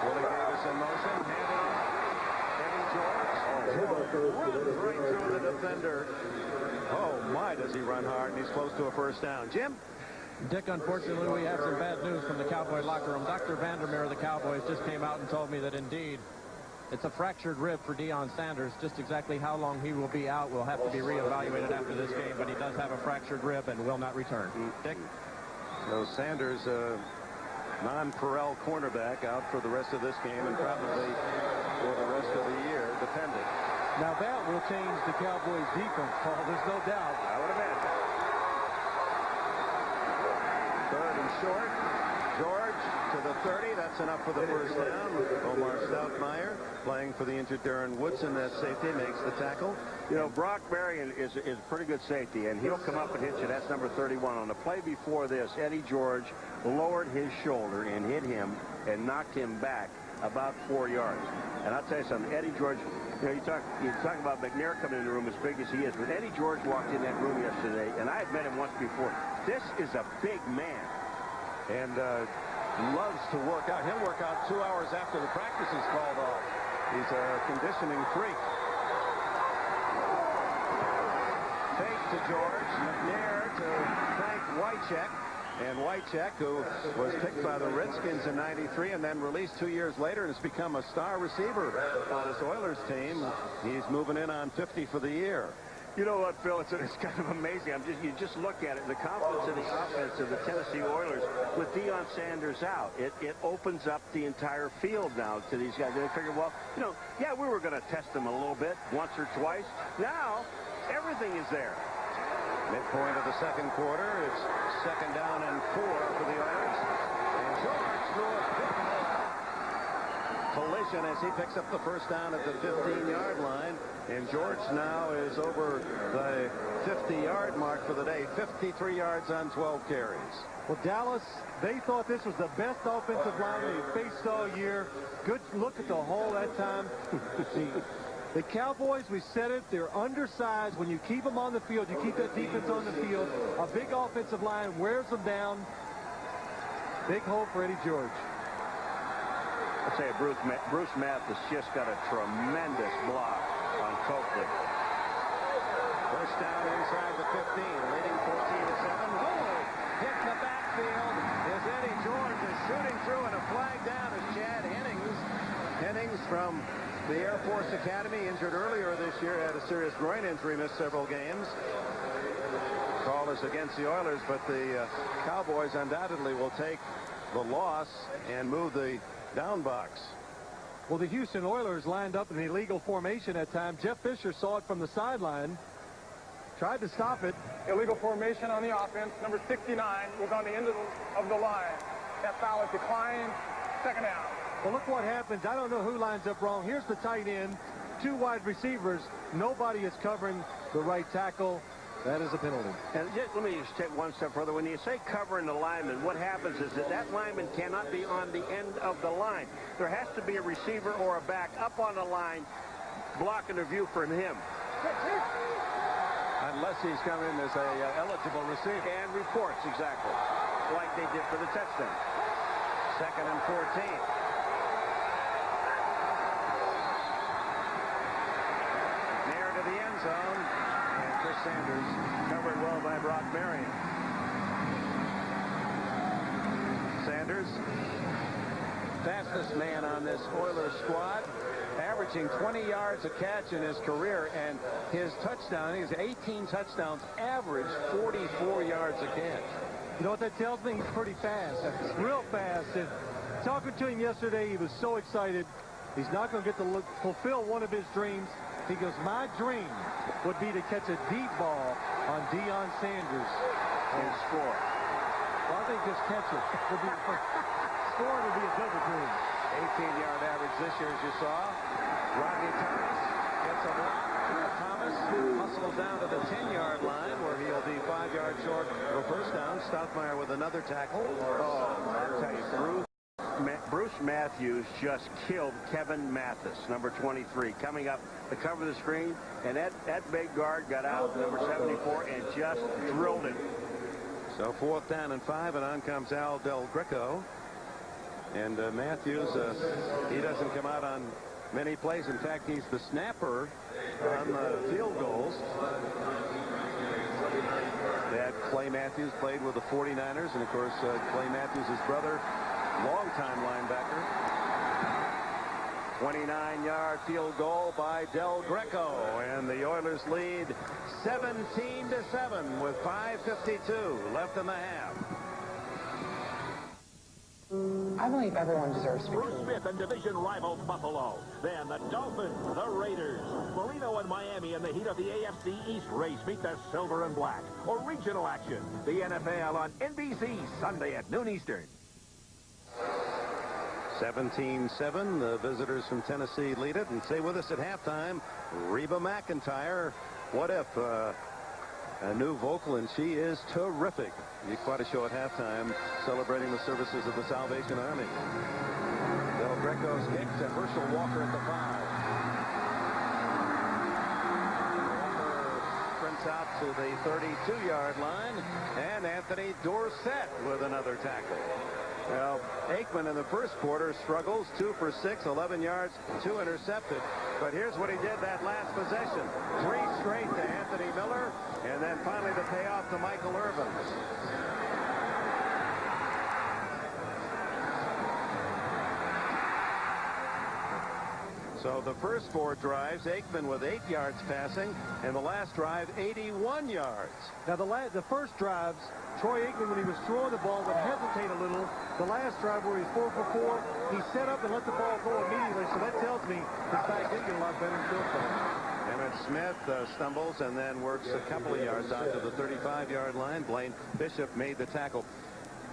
Willie Davis in motion. Eddie George. Runs right through the defender. Oh, my, does he run hard, and he's close to a first down. Jim? Dick, unfortunately, we have some bad news from the Cowboy locker room. Dr. Vandermeer of the Cowboys just came out and told me that indeed it's a fractured rib for Deion Sanders. Just exactly how long he will be out will have to be reevaluated after this game, but he does have a fractured rib and will not return. Dick? So Sanders, non-Perel cornerback, out for the rest of this game and probably for the rest of the year, depending. Now that will change the Cowboys defense, Paul. There's no doubt. I would imagine. Third and short. George to the 30. That's enough for the first down. Omar Stoutmeyer playing for the injured Darren Woodson. That safety makes the tackle. You know, Brock Marion is a pretty good safety, and he'll come up and hit you. That's number 31. On the play before this, Eddie George lowered his shoulder and hit him and knocked him back about 4 yards. And I'll tell you something, Eddie George, you know, you talk about McNair coming in the room as big as he is, but Eddie George walked in that room yesterday, and I had met him once before. This is a big man. And loves to work out. He'll work out 2 hours after the practice is called off. He's a conditioning freak. Fake to George. McNair to Frank Wycheck. And Wycheck, who was picked by the Redskins in '93 and then released 2 years later and has become a star receiver on this Oilers team. He's moving in on 50 for the year. You know what, Phil? It's kind of amazing. You just look at it, the confidence of the offense of the Tennessee Oilers with Deion Sanders out. It opens up the entire field now to these guys. They figure, well, you know, yeah, we were going to test them a little bit, once or twice. Now, everything is there. Midpoint of the second quarter. It's second down and 4 for the Oilers. And George threw a collision as he picks up the first down at the 15-yard line. And George now is over the 50-yard mark for the day. 53 yards on 12 carries. Well, Dallas, they thought this was the best offensive line they faced all year. Good look at the hole that time. The Cowboys, we said it, they're undersized. When you keep them on the field, you keep that defense on the field. A big offensive line wears them down. Big hole for Eddie George. I'll tell you, Bruce Mathis just got a tremendous block on Coakley. First down inside the 15, leading 14-7. Hit the backfield as Eddie George is shooting through, and a flag down as Chad Hennings from the Air Force Academy, injured earlier this year, had a serious groin injury, missed several games. Call is against the Oilers, but the Cowboys undoubtedly will take the loss and move the down box. Well, the Houston Oilers lined up in the illegal formation at time. Jeff Fisher saw it from the sideline, tried to stop it. Illegal formation on the offense. Number 69 was on the end of the line. That foul is declined. Second down. Well, look what happens. I don't know who lines up wrong. Here's the tight end, 2 wide receivers. Nobody is covering the right tackle. That is a penalty. And let me just take one step further. When you say covering the lineman, what happens is that lineman cannot be on the end of the line. There has to be a receiver or a back up on the line blocking the view from him. Unless he's coming as a eligible receiver. And reports, exactly, like they did for the touchdown. Second and 14. Near to the end zone. And Chris Sanders covered well by Brock Marion. Sanders, fastest man on this Oilers squad, averaging 20 yards a catch in his career, and his touchdown, his 18 touchdowns, average 44 yards a catch. You know what that tells me? He's pretty fast. Real fast. And talking to him yesterday, he was so excited. He's not going to get to fulfill one of his dreams. He goes, my dream would be to catch a deep ball on Deion Sanders And score. Well, I think just catch it. Scoring would be a double dream. 18-yard average this year, as you saw. Rodney Thomas gets a block. Thomas hustles down to the 10-yard line, where he'll be 5 yards short of a first down. Stoutmeyer with another tackle. I'll tell you, Bruce Matthews just killed Kevin Mathis, number 23, coming up to cover the screen, and that big guard got out, number 74, and just drilled it. So 4th down and 5, and on comes Al Del Greco. And Matthews, he doesn't come out on many plays. In fact, he's the snapper on the field goals. They had Clay Matthews played with the 49ers, and of course Clay Matthews, his brother, longtime linebacker. 29-yard field goal by Del Greco, and the Oilers lead 17-7 with 5:52 left in the half. I believe everyone deserves to be. Bruce Smith and division rival Buffalo. Then the Dolphins, the Raiders. Marino and Miami in the heat of the AFC East race meet the silver and black. Or regional action. The NFL on NBC Sunday at noon Eastern. 17-7. The visitors from Tennessee lead it. And stay with us at halftime, Reba McEntire. What if a new vocal, and she is terrific. You quite a show at halftime, celebrating the services of the Salvation Army. Del Greco's kick to Herschel Walker at the 5. Walker sprints out to the 32-yard line, and Anthony Dorsett with another tackle. Well, Aikman in the first quarter struggles, 2 for 6, 11 yards, 2 intercepted. But here's what he did that last possession. 3 straight to Anthony Miller, and then finally the payoff to Michael Irving. So the first 4 drives, Aikman with 8 yards passing, and the last drive, 81 yards. Now, the first drives, Troy Aikman, when he was throwing the ball, would hesitate a little. The last drive where he's 4 for 4, he set up and let the ball go immediately. So that tells me his back did get a lot better in field position. Emmett Smith stumbles and then works a couple of yards out to the 35-yard line. Blaine Bishop made the tackle.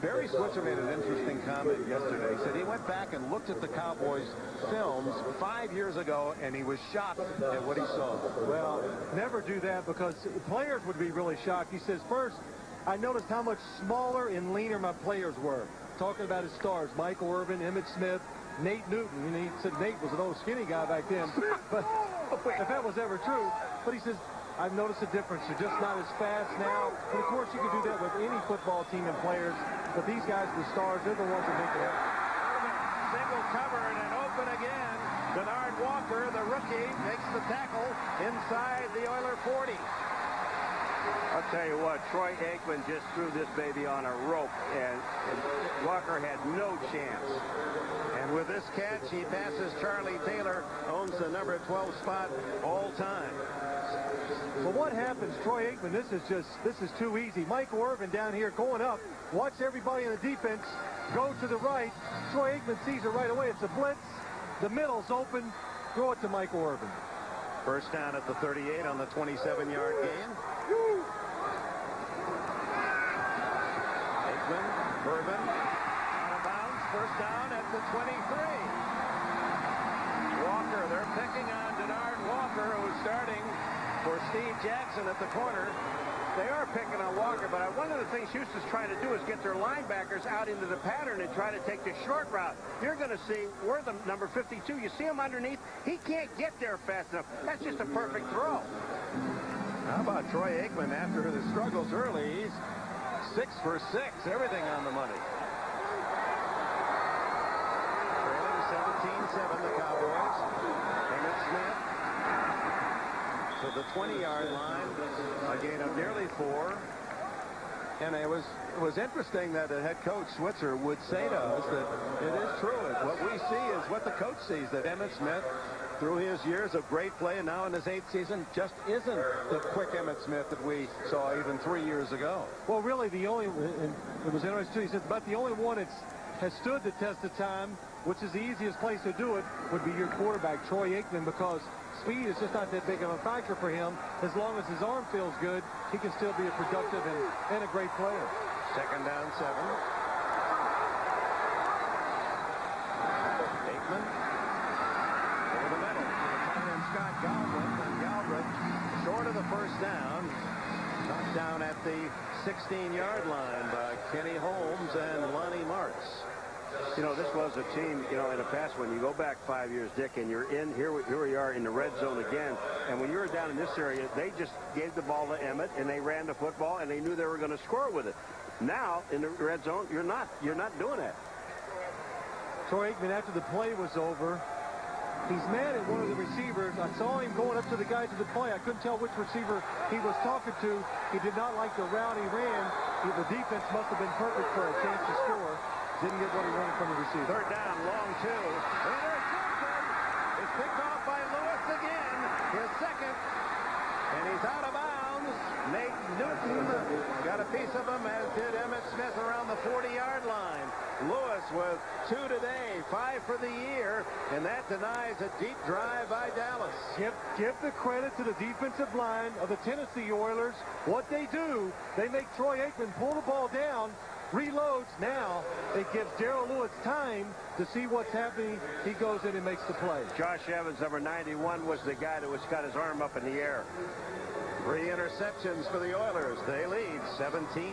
Barry Switzer made an interesting comment yesterday. He said he went back and looked at the Cowboys films 5 years ago, and he was shocked at what he saw. Well, never do that, because players would be really shocked. He says, first, I noticed how much smaller and leaner my players were. Talking about his stars, Michael Irving, Emmett Smith, Nate Newton. And he said Nate was an old skinny guy back then. But if that was ever true. But he says, I've noticed a difference. They're just not as fast now. And of course, you can do that with any football team and players. But these guys, the stars, they're the ones that make it happen. Single covered and open again. Denard Walker, the rookie, makes the tackle inside the Oiler 40. I'll tell you what, Troy Aikman just threw this baby on a rope, and Walker had no chance. And with this catch, he passes Charlie Taylor, owns the number 12 spot all time. Well, what happens, Troy Aikman, this is too easy. Michael Irvin down here going up. Watch everybody in the defense go to the right. Troy Aikman sees it right away. It's a blitz. The middle's open. Throw it to Michael Irvin. First down at the 38 on the 27-yard gain. Aikman, Irvin, out of bounds. First down at the 23. Walker, they're picking on Denard Walker, who's starting for Steve Jackson at the corner. They are picking on Walker, but one of the things Houston's trying to do is get their linebackers out into the pattern and try to take the short route. You're going to see where the number 52, you see him underneath, he can't get there fast enough. That's just a perfect throw. How about Troy Aikman after the struggles early? He's 6 for 6, everything on the money. Trailing 17-7, the Cowboys. Emmett Smith to the 20-yard line, a gain of nearly 4. And it was interesting that the head coach Switzer would say to us that it is true. What we see is what the coach sees, that Emmett Smith, through his years of great play and now in his 8th season, just isn't the quick Emmett Smith that we saw even 3 years ago. Well, really, the only, and it was interesting too, he said, but the only one that has stood the test of time, which is the easiest place to do it, would be your quarterback, Troy Aikman, because speed is just not that big of a factor for him. As long as his arm feels good, he can still be a productive and a great player. Second down, 7. Aikman over the middle to the tight end Scott Galbraith, and Galbraith short of the first down, knocked down at the 16-yard line by Kenny Holmes and Lonnie Martz. You know, this was a team, you know, in the past, when you go back 5 years, Dick, and you're in, here we are in the red zone again, and when you were down in this area, they just gave the ball to Emmett, and they ran the football, and they knew they were going to score with it. Now, in the red zone, you're not doing that. Troy Aikman, after the play was over, He's mad at one of the receivers. I saw him going up to the guy to the play. I couldn't tell which receiver he was talking to. He did not like the route he ran. The defense must have been perfect for a chance to score. Didn't get what he wanted from the receiver. Third down, long two. Intercepted. It's picked off by Lewis again. His second. And he's out of bounds. Nate Newton got a piece of him, as did Emmitt Smith around the 40-yard line. Lewis with 2 today, 5 for the year, and that denies a deep drive by Dallas. Give the credit to the defensive line of the Tennessee Oilers. What they do, they make Troy Aikman pull the ball down, reloads. Now it gives Darrell Lewis time to see what's happening. He goes in and makes the play. Josh Evans, number 91, was the guy that was got his arm up in the air. 3 interceptions for the Oilers. They lead 17